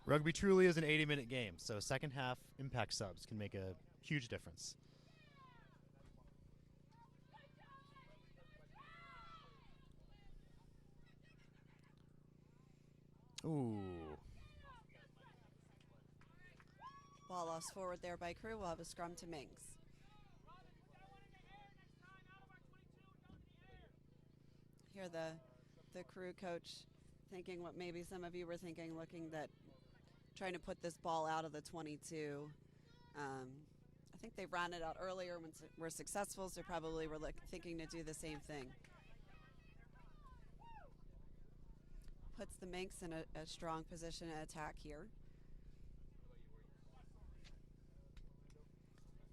Rugby truly is an 80-minute game, so second half impact subs can make a huge difference. Ooh. Ball lost forward there by Crew. We'll have a scrum to Minx. Here the Crew coach thinking what maybe some of you were thinking, trying to put this ball out of the 22. I think they ran it out earlier when were successful, so probably were thinking to do the same thing. Puts the Minx in a strong position to attack here.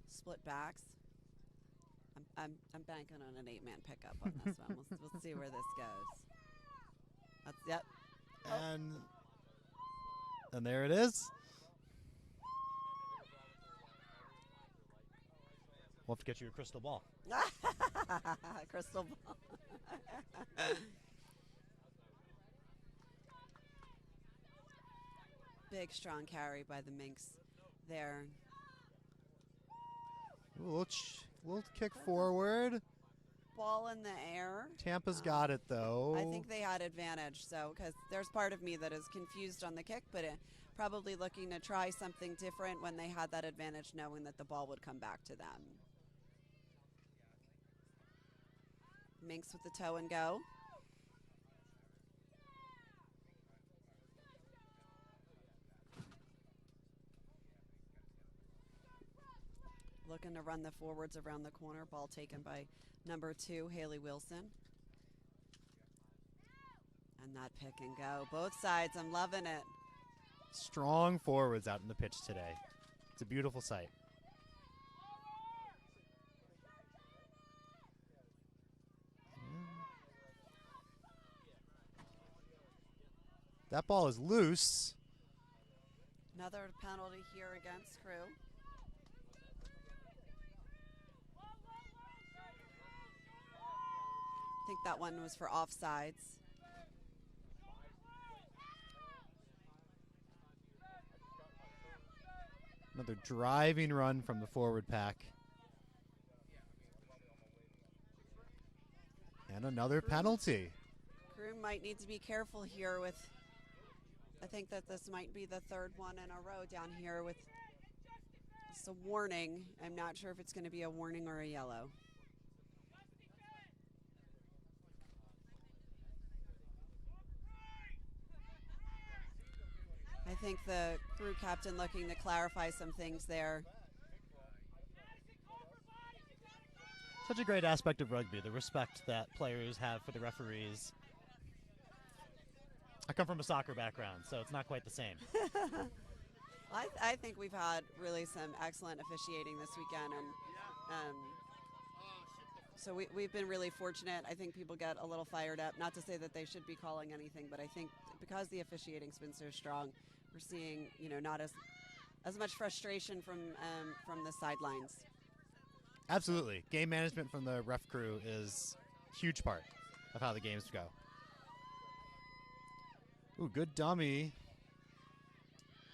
Split backs. I'm banking on an 8-man pickup on this one. We'll see where this goes. Yep. And there it is. We'll have to get you a crystal ball. Crystal ball. Big, strong carry by the Minx there. Ooh, little kick forward. Ball in the air. Tampa's got it, though. I think they had advantage, so because there's part of me that is confused on the kick, but probably looking to try something different when they had that advantage, knowing that the ball would come back to them. Minx with the toe and go. Looking to run the forwards around the corner. Ball taken by number 2, Haley Wilson. And that pick and go. Both sides, I'm loving it. Strong forwards out in the pitch today. It's a beautiful sight. That ball is loose. Another penalty here against Crew. I think that one was for offsides. Another driving run from the forward pack. And another penalty. Crew might need to be careful here with, I think that this might be the 3rd one in a row down here with, it's a warning. I'm not sure if it's going to be a warning or a yellow. I think the Crew captain looking to clarify some things there. Such a great aspect of rugby, the respect that players have for the referees. I come from a soccer background, so it's not quite the same. I think we've had really some excellent officiating this weekend, and so we've been really fortunate. I think people get a little fired up. Not to say that they should be calling anything, but I think because the officiating's been so strong, we're seeing, not as much frustration from the sidelines. Absolutely. Game management from the ref crew is a huge part of how the games go. Ooh, good dummy.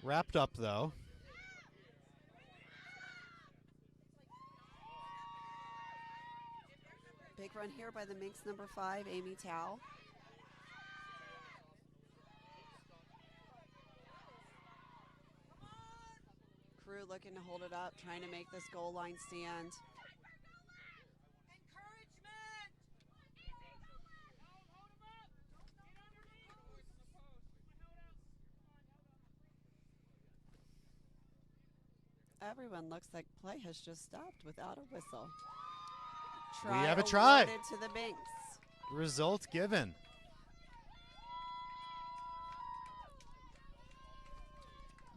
Wrapped up, though. Big run here by the Minx number 5, Amy Tao. Crew looking to hold it up, trying to make this goal line stand. Everyone looks like play has just stopped without a whistle. We have a try. Awarded to the Minx. Result given.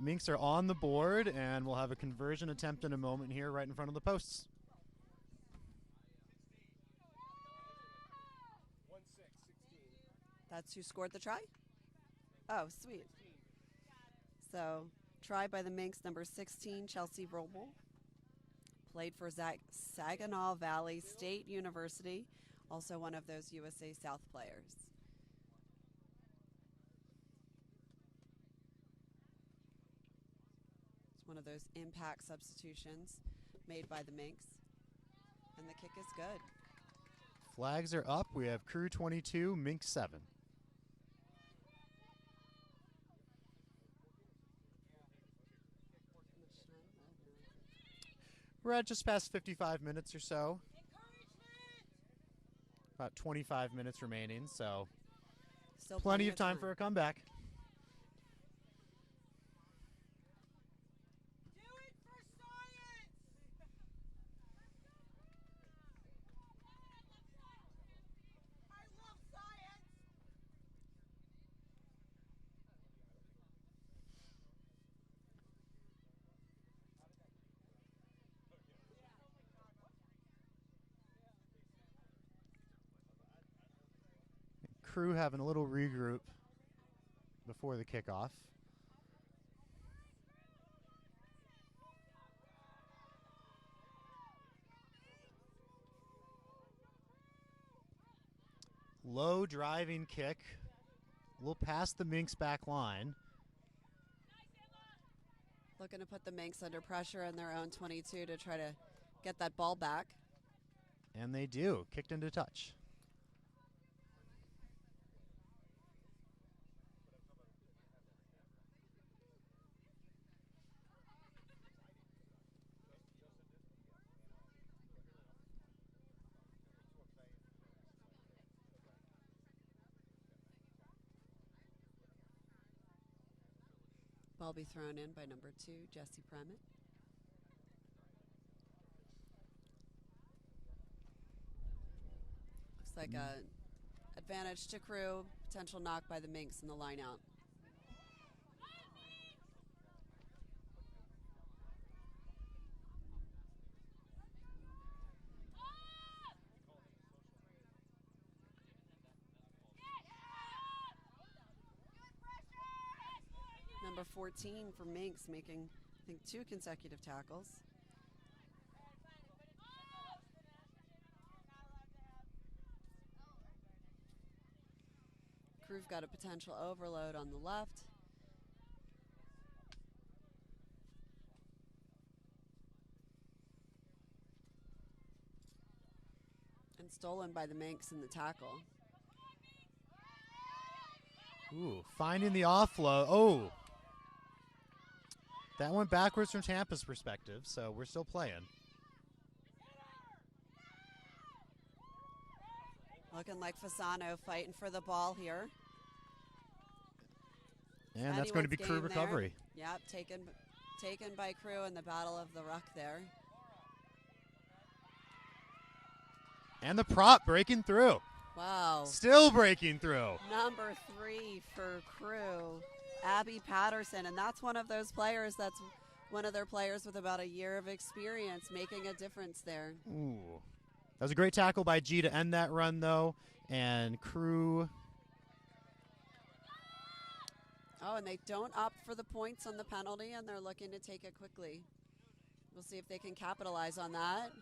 Minx are on the board, and we'll have a conversion attempt in a moment here right in front of the posts. That's who scored the try? Oh, sweet. So, try by the Minx, number 16, Chelsea Roble. Played for Saginaw Valley State University, also one of those USA South players. It's one of those impact substitutions made by the Minx, and the kick is good. Flags are up. We have Crew 22, Minx 7. We're at just past 55 minutes or so. About 25 minutes remaining, so Still plenty of time for a comeback. Do it for science! I love science! Crew having a little regroup before the kickoff. Low driving kick, a little past the Minx back line. Looking to put the Minx under pressure in their own 22 to try to get that ball back. And they do, kicked into touch. Ball be thrown in by number 2, Jessie Premet. Looks like a advantage to Crew. Potential knock by the Minx in the line out. Number 14 for Minx making, I think, 2 consecutive tackles. Crew've got a potential overload on the left. And stolen by the Minx in the tackle. Ooh, finding the offload. Oh, that went backwards from Tampa's perspective, so we're still playing. Looking like Fasano fighting for the ball here. And that's going to be Crew recovery. Yep, taken by Crew in the Battle of the Ruck there. And the prop breaking through. Wow. Still breaking through. Number 3 for Crew, Abby Patterson. And that's one of those players, that's one of their players with about a year of experience making a difference there. Ooh. That was a great tackle by G to end that run, though. And Crew. Oh, and they don't opt for the points on the penalty, and they're looking to take it quickly. We'll see if they can capitalize on that.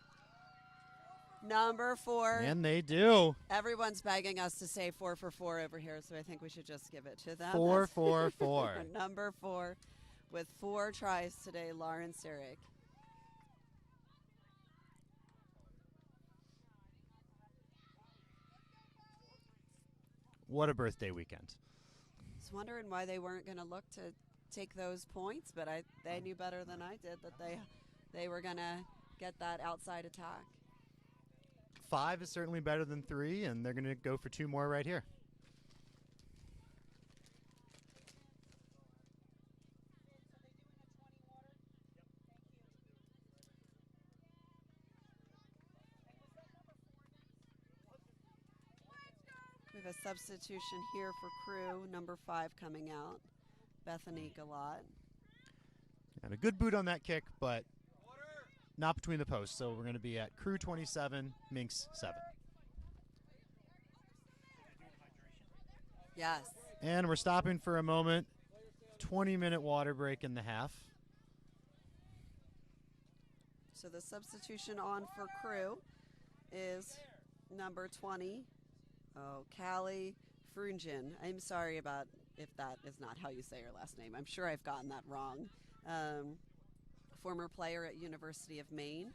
Number 4. And they do. Everyone's begging us to say 4 for 4 over here, so I think we should just give it to them. 4 for 4. Number 4 with 4 tries today, Lauren Sirik. what a birthday weekend. I was wondering why they weren't going to look to take those points, but they knew better than I did that they were going to get that outside attack. 5 is certainly better than 3, and they're going to go for 2 more right here. We have a substitution here for Crew, number 5 coming out, Bethany Galat. And a good boot on that kick, but not between the posts. So we're going to be at Crew 27, Minx 7. Yes. And we're stopping for a moment. 20-minute water break in the half. So the substitution on for Crew is number 20, Callie Frungen. I'm sorry about if that is not how you say her last name. I'm sure I've gotten that wrong. Former player at University of Maine.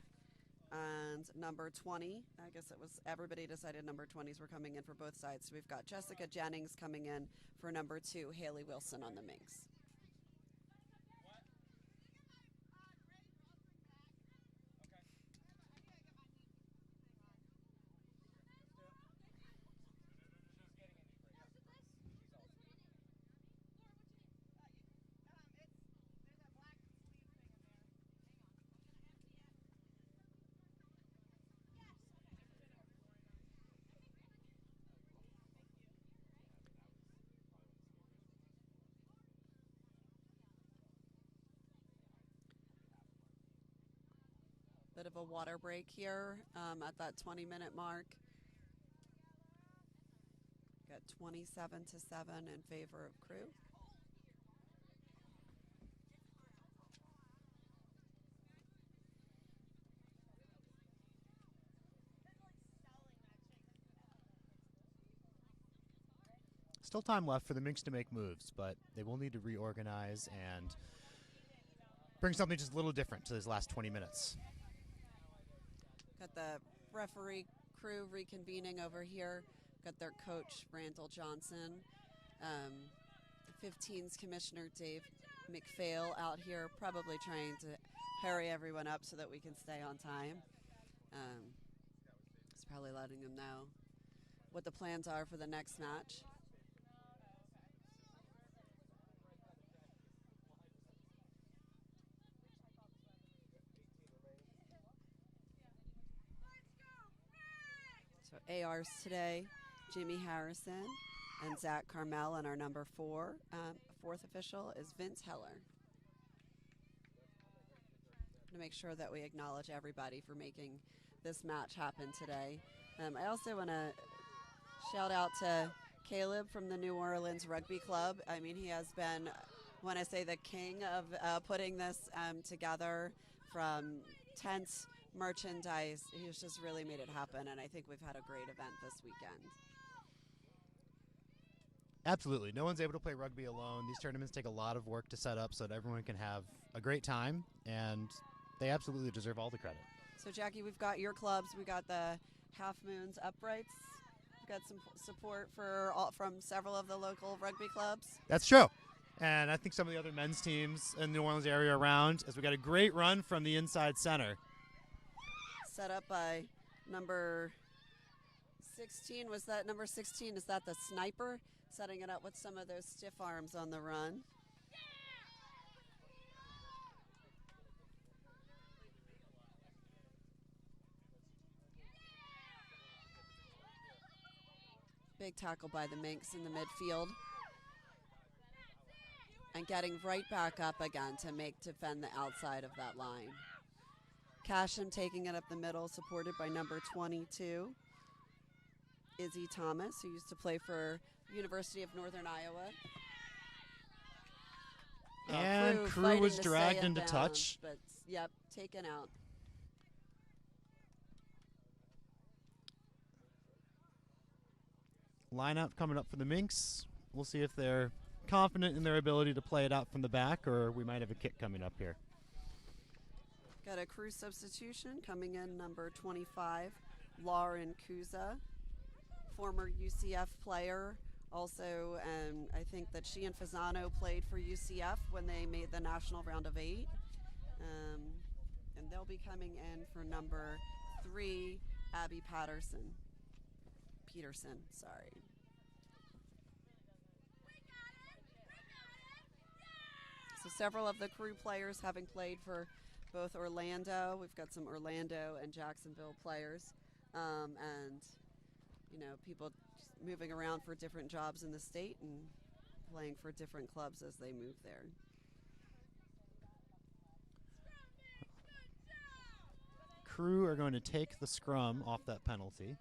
And number 20, I guess it was everybody decided number 20s were coming in for both sides. So we've got Jessica Jennings coming in for number 2, Haley Wilson on the Minx. Bit of a water break here at that 20-minute mark. Got 27-7 in favor of Crew. Still time left for the Minx to make moves, but they will need to reorganize and bring something just a little different to these last 20 minutes. Got the referee Crew reconvening over here. Got their coach, Randall Johnson. 15's Commissioner Dave McPhail out here probably trying to hurry everyone up so that we can stay on time. He's probably letting them know what the plans are for the next match. So ARs today, Jimmy Harrison and Zach Carmel, and our number 4. Fourth official is Vince Heller. To make sure that we acknowledge everybody for making this match happen today. I also want to shout out to Caleb from the New Orleans Rugby Club. I mean, he has been, when I say the king of putting this together, from tents, merchandise. He's just really made it happen, and I think we've had a great event this weekend. Absolutely. No one's able to play rugby alone. These tournaments take a lot of work to set up so that everyone can have a great time, and they absolutely deserve all the credit. So, Jackie, we've got your clubs. We got the Half Moons Uprights. We've got some support from several of the local rugby clubs. That's true. And I think some of the other men's teams in the New Orleans area around, as we got a great run from the inside center. Set up by number 16. Was that number 16? Is that the sniper? Setting it up with some of those stiff arms on the run. Big tackle by the Minx in the midfield. And getting right back up again to defend the outside of that line. Casham taking it up the middle, supported by number 22, Izzy Thomas, who used to play for University of Northern Iowa. And Crew was dragged into touch. But, yep, taken out. Lineup coming up for the Minx. We'll see if they're confident in their ability to play it out from the back, or we might have a kick coming up here. Got a Crew substitution coming in, number 25, Lauren Kuza, former UCF player, Also, I think that she and Fasano played for UCF when they made the national round of 8. And they'll be coming in for number 3, Abby Peterson, sorry. So several of the Crew players having played for both Orlando. We've got some Orlando and Jacksonville players. And, you know, people just moving around for different jobs in the state and playing for different clubs as they move there. Crew are going to take the scrum off that penalty.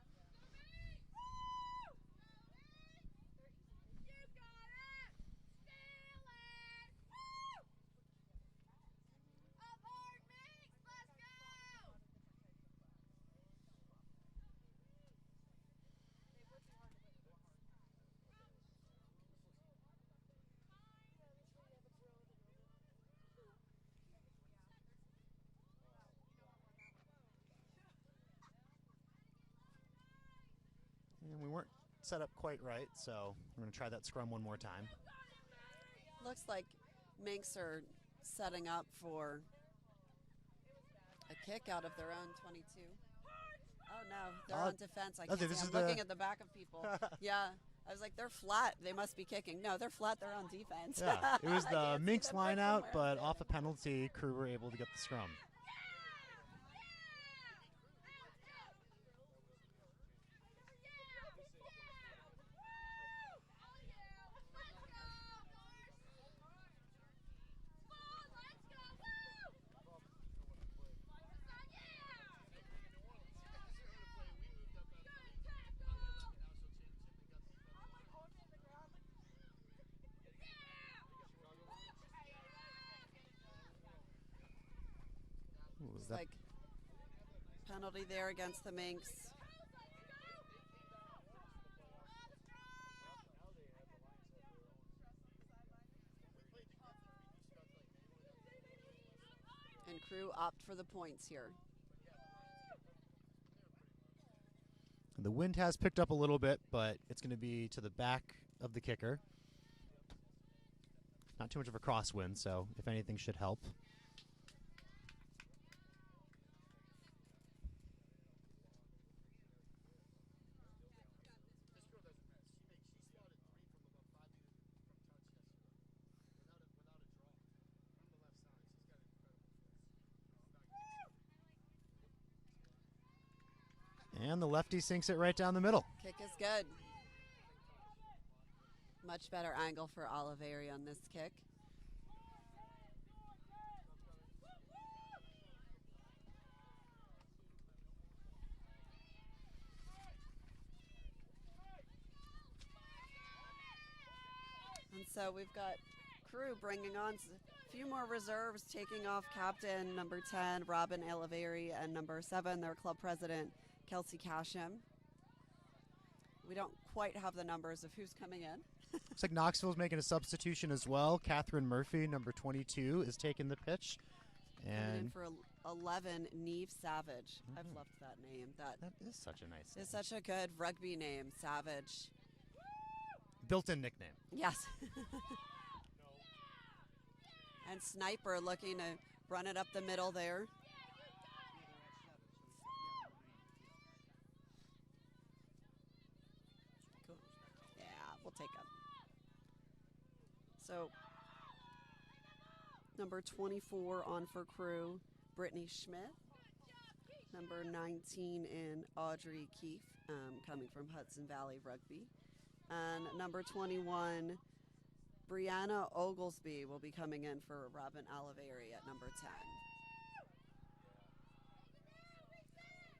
And we weren't set up quite right, so we're going to try that scrum one more time. Looks like Minks are setting up for a kick out of their own 22. Oh, no, they're on defense. I can't see. I'm looking at the back of people. Yeah, I was like, they're flat. They must be kicking. No, they're flat. They're on defense. Yeah, it was the Minks line out, but off a penalty, Crew were able to get the scrum. Looks like penalty there against the Minks. And Crew opt for the points here. The wind has picked up a little bit, but it's going to be to the back of the kicker. Not too much of a crosswind, so if anything should help. And the lefty sinks it right down the middle. Kick is good. Much better angle for Oliveri on this kick. And so we've got Crew bringing on a few more reserves, taking off captain number 10, Robin Oliveri, and number 7, their club president, Kelsey Casham. We don't quite have the numbers of who's coming in. Looks like Knoxville's making a substitution as well. Catherine Murphy, number 22, is taking the pitch. And in for 11, Neve Savage. I've loved that name. That is such a nice name. It's such a good rugby name, Savage. Built-in nickname. Yes. And Sniper looking to run it up the middle there. Cool. Yeah, we'll take him. So, number 24 on for Crew, Brittany Schmidt. Number 19 in Audrey Keefe, coming from Hudson Valley Rugby. And number 21, Brianna Oglesby will be coming in for Robin Oliveri at number 10.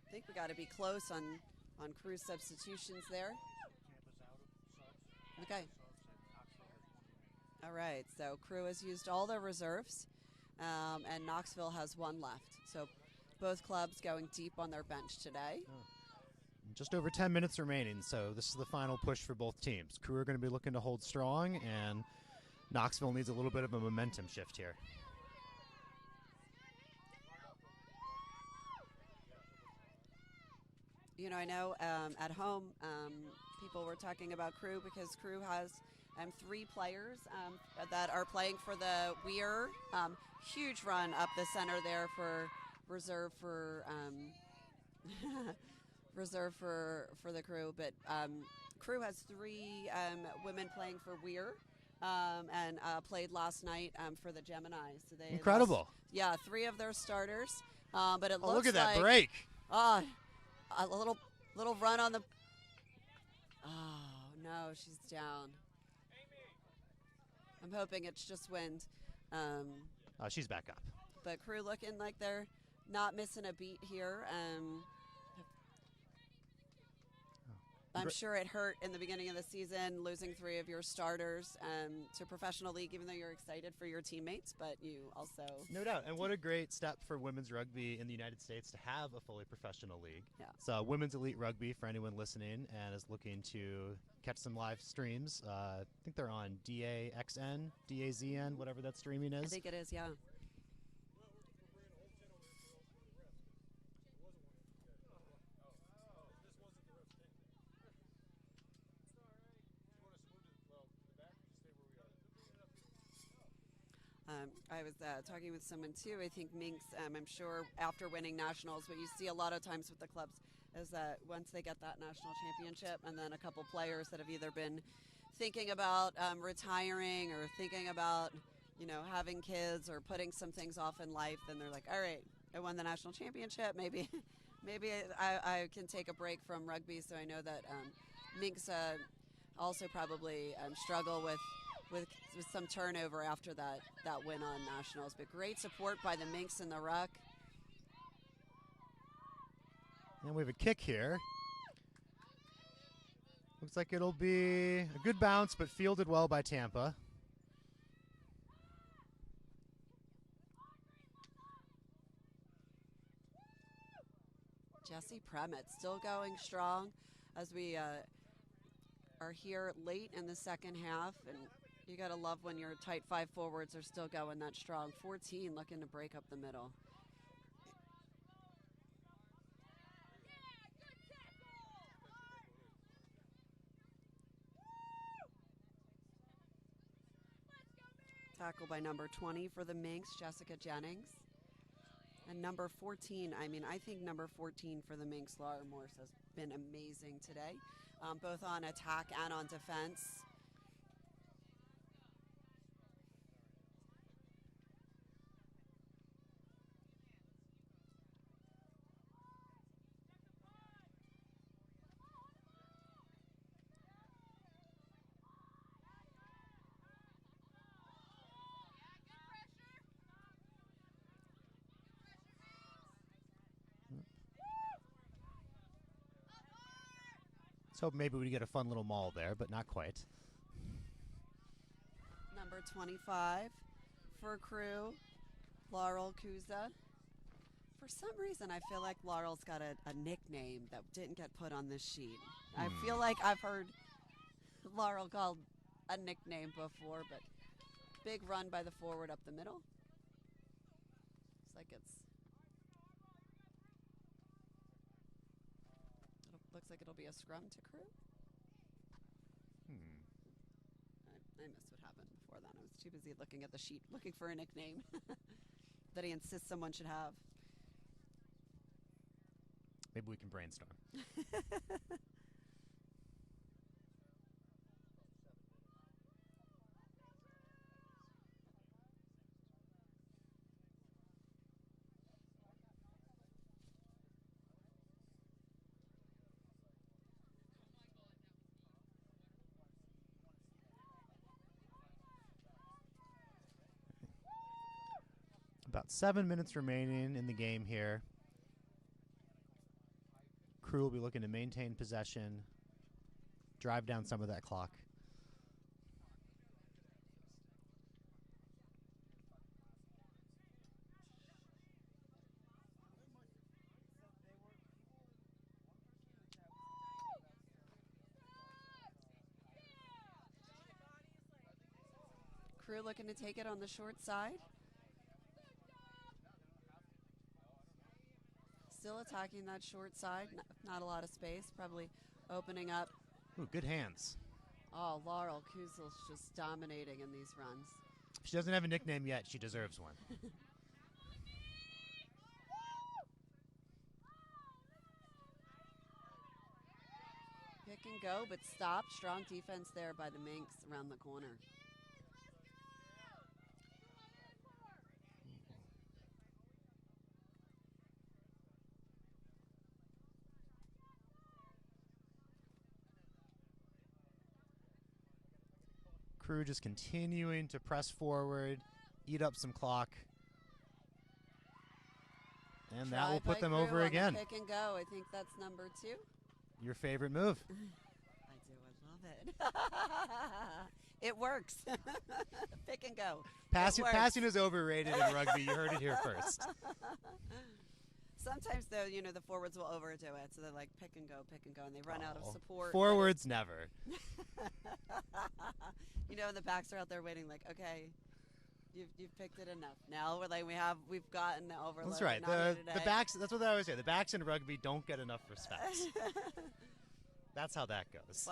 I think we got to be close on Crew substitutions there. Okay. All right, so Crew has used all their reserves, and Knoxville has one left. So both clubs going deep on their bench today. Just over 10 minutes remaining, so this is the final push for both teams. Crew are going to be looking to hold strong, and Knoxville needs a little bit of a momentum shift here. I know at home people were talking about Crew because Crew has 3 players that are playing for the Weir. Huge run up the center there for reserve for reserve for the Crew, but Crew has 3 women playing for Weir. And played last night for the Geminis. So they Incredible. lost, 3 of their starters. But it looks look at that like break. a little run on the. Oh no, she's down. I'm hoping it's just wind. She's back up. But Crew looking like they're not missing a beat here. I'm sure it hurt in the beginning of the season, losing 3 of your starters to professional league, even though you're excited for your teammates, but you also... No doubt. And what a great step for women's rugby in the United States to have a fully professional league. Yeah. So Women's Elite Rugby, for anyone listening and is looking to catch some live streams, I think they're on DAXN, DAZN, whatever that streaming is. I think it is, yeah. I was talking with someone too. I think Minx, I'm sure after winning nationals, what you see a lot of times with the clubs is that once they get that national championship and then a couple players that have either been thinking about retiring or thinking about, having kids or putting some things off in life, then they're like, all right, I won the national championship. Maybe I can take a break from rugby. So I know that Minx also probably struggle with some turnover after that win on nationals, but great support by the Minx in the ruck. And we have a kick here. Looks like it'll be a good bounce, but fielded well by Tampa. Jesse Premet still going strong as we are here late in the second half, and you got to love when your tight 5 forwards are still going that strong. 14 looking to break up the middle. Tackle by number 20 for the Minx, Jessica Jennings. And number 14, I think number 14 for the Minx, Laura Morse, has been amazing today, both on attack and on defense. Let's hope maybe we get a fun little maul there, but not quite. Number 25 for Crew, Laurel Kuza. For some reason, I feel like Laurel's got a nickname that didn't get put on this sheet. I feel like I've heard Laurel called a nickname before, but big run by the forward up the middle. Looks like it'll be a scrum to Crew. I missed what happened before then. I was too busy looking at the sheet, looking for a nickname that he insists someone should have. Maybe we can brainstorm. About 7 minutes remaining in the game here. Crew will be looking to maintain possession, drive down some of that clock. Crew looking to take it on the short side. Still Still attacking that short side. Not a lot of space. Probably opening up. Ooh, good hands. Oh, Laurel Kuzel's just dominating in these runs. If she doesn't have a nickname yet, she deserves one. Pick and go, but stopped. Strong defense there by the Minx around the corner. Crew just continuing to press forward, eat up some clock. And that will Tried by put them Crew over on the again. Pick and go. I think that's number 2. Your favorite move. I do. I love it. It works. Pick and go. Passing is overrated in rugby. You heard it here first. Sometimes, though, the forwards will overdo it. So they're like pick and go, and they run out of support. Forwards never. And the backs are out there waiting like, okay, you've picked it enough. Now we've gotten the overload. That's right. The backs, that's what I always say. The backs in rugby don't get enough respect. That's how that goes.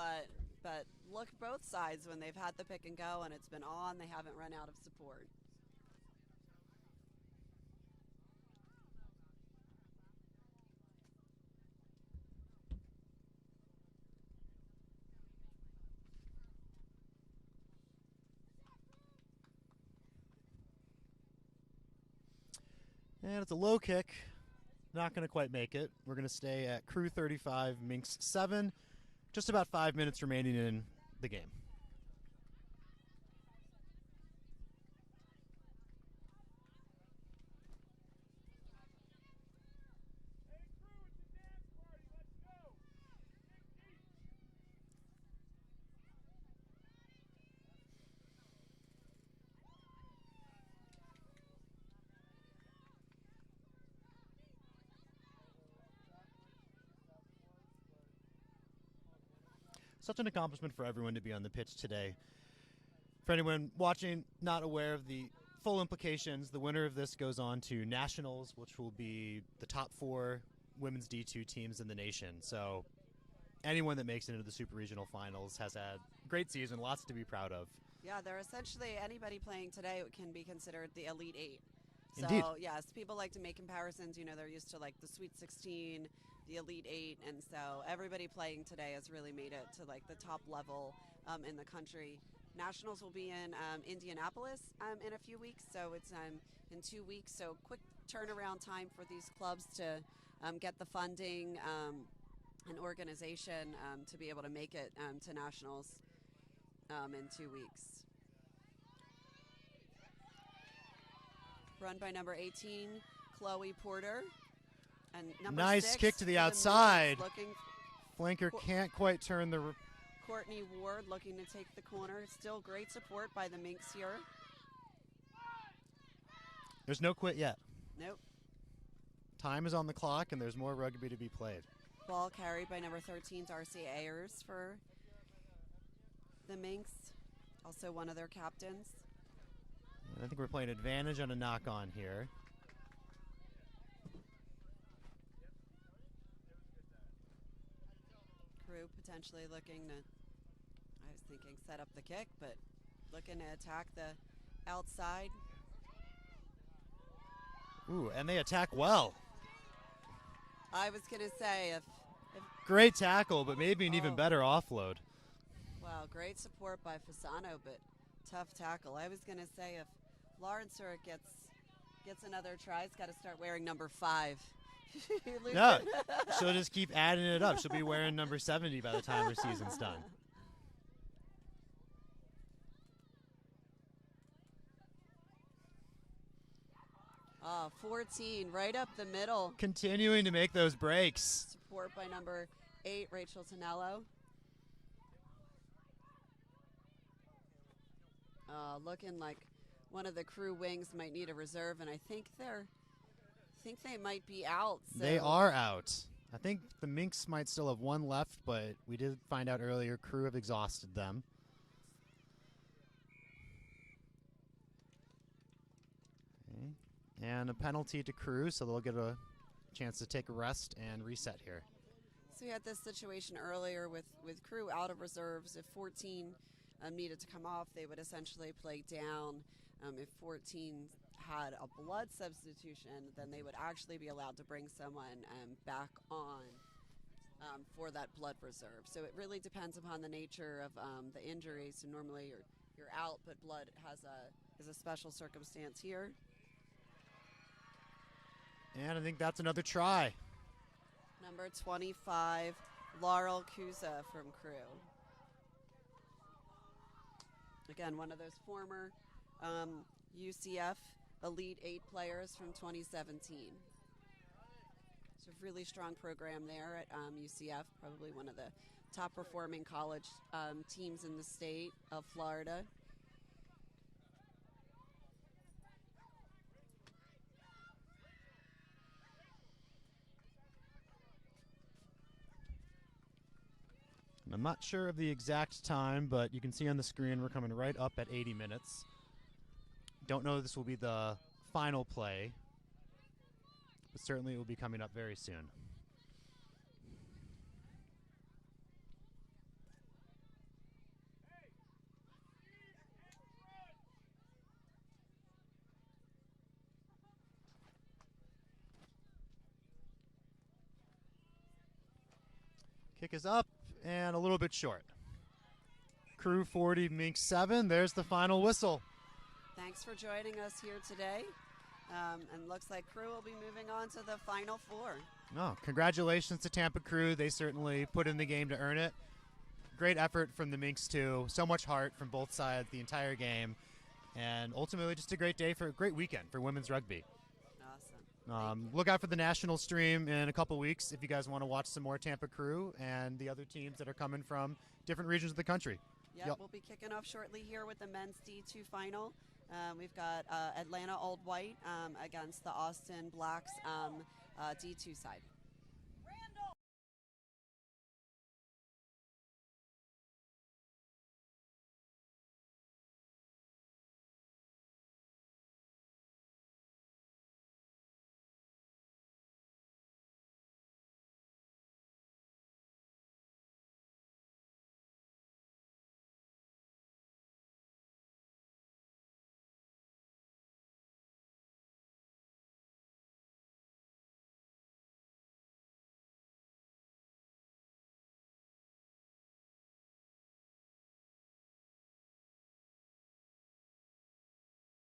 But look both sides when they've had the pick and go and it's been on, they haven't run out of support. And it's a low kick. Not going to quite make it. We're going to stay at Crew 35, Minx 7. Just about 5 minutes remaining in the game. Such an accomplishment for everyone to be on the pitch today. For anyone watching, not aware of the full implications, the winner of this goes on to Nationals, which will be the top 4 women's D2 teams in the nation. So anyone that makes it into the Super Regional Finals has had a great season, lots to be proud of. Yeah, they're essentially, anybody playing today can be considered the Elite 8. Indeed. So, yes, people like to make comparisons. They're used to like the Sweet 16, the Elite 8, and so everybody playing today has really made it to like the top level in the country. Nationals will be in Indianapolis in a few weeks, so it's in 2 weeks. So quick turnaround time for these clubs to get the funding and organization to be able to make it to Nationals in 2 weeks. Run by number 18, Chloe Porter. And number Nice 6 kick to the for outside. Looking Flanker can't quite turn the... Courtney Ward looking to take the corner. Still great support by the Minx here. There's no quit yet. Nope. Time is on the clock, and there's more rugby to be played. Ball carried by number 13, Darcy Ayers for the Minx. Also one of their captains. And I think we're playing advantage on a knock-on here. Crew potentially looking to, I was thinking set up the kick, but looking to attack the outside. Ooh, and they attack well. I was going to say if Great tackle, but maybe an even better offload. wow, great support by Fasano, but tough tackle. I was going to say if Lawrence gets another try, he's got to start wearing number 5. Yeah, she'll just keep adding it up. She'll be wearing number 70 by the time her season's done. 14, right up the middle. Continuing to make those breaks. Support by number 8, Rachel Tonello. Looking like one of the Crew wings might need a reserve, and I think they might be out. So. They are out. I think the Minx might still have one left, but we did find out earlier Crew have exhausted them. Okay. And a penalty to Crew, so they'll get a chance to take a rest and reset here. So we had this situation earlier with crew out of reserves. If 14 needed to come off, they would essentially play down. If 14 had a blood substitution, then they would actually be allowed to bring someone back on for that blood reserve. So it really depends upon the nature of the injury. So normally you're out, but blood is a special circumstance here. And I think that's another try. Number 25, Laurel Kuza from Crew. Again, one of those former UCF Elite 8 players from 2017. So a really strong program there at UCF, probably one of the top performing college teams in the state of Florida. And I'm not sure of the exact time, but you can see on the screen we're coming right up at 80 minutes. Don't know if this will be the final play, but certainly it will be coming up very soon. Kick is up and a little bit short. Crew 40, Minx 7. There's the final whistle. Thanks for joining us here today. And looks like Crew will be moving on to the Final Four. Oh, congratulations to Tampa Crew. They certainly put in the game to earn it. Great effort from the Minx too. So much heart from both sides the entire game. And ultimately just a great day for a great weekend for women's rugby. Awesome. Look out for the national stream in a couple weeks if you guys want to watch some more Tampa Crew and the other teams that are coming from different regions of the country. Yep. We'll be kicking off shortly here with the men's D2 final. We've got Atlanta Old White against the Austin Blacks D2 side.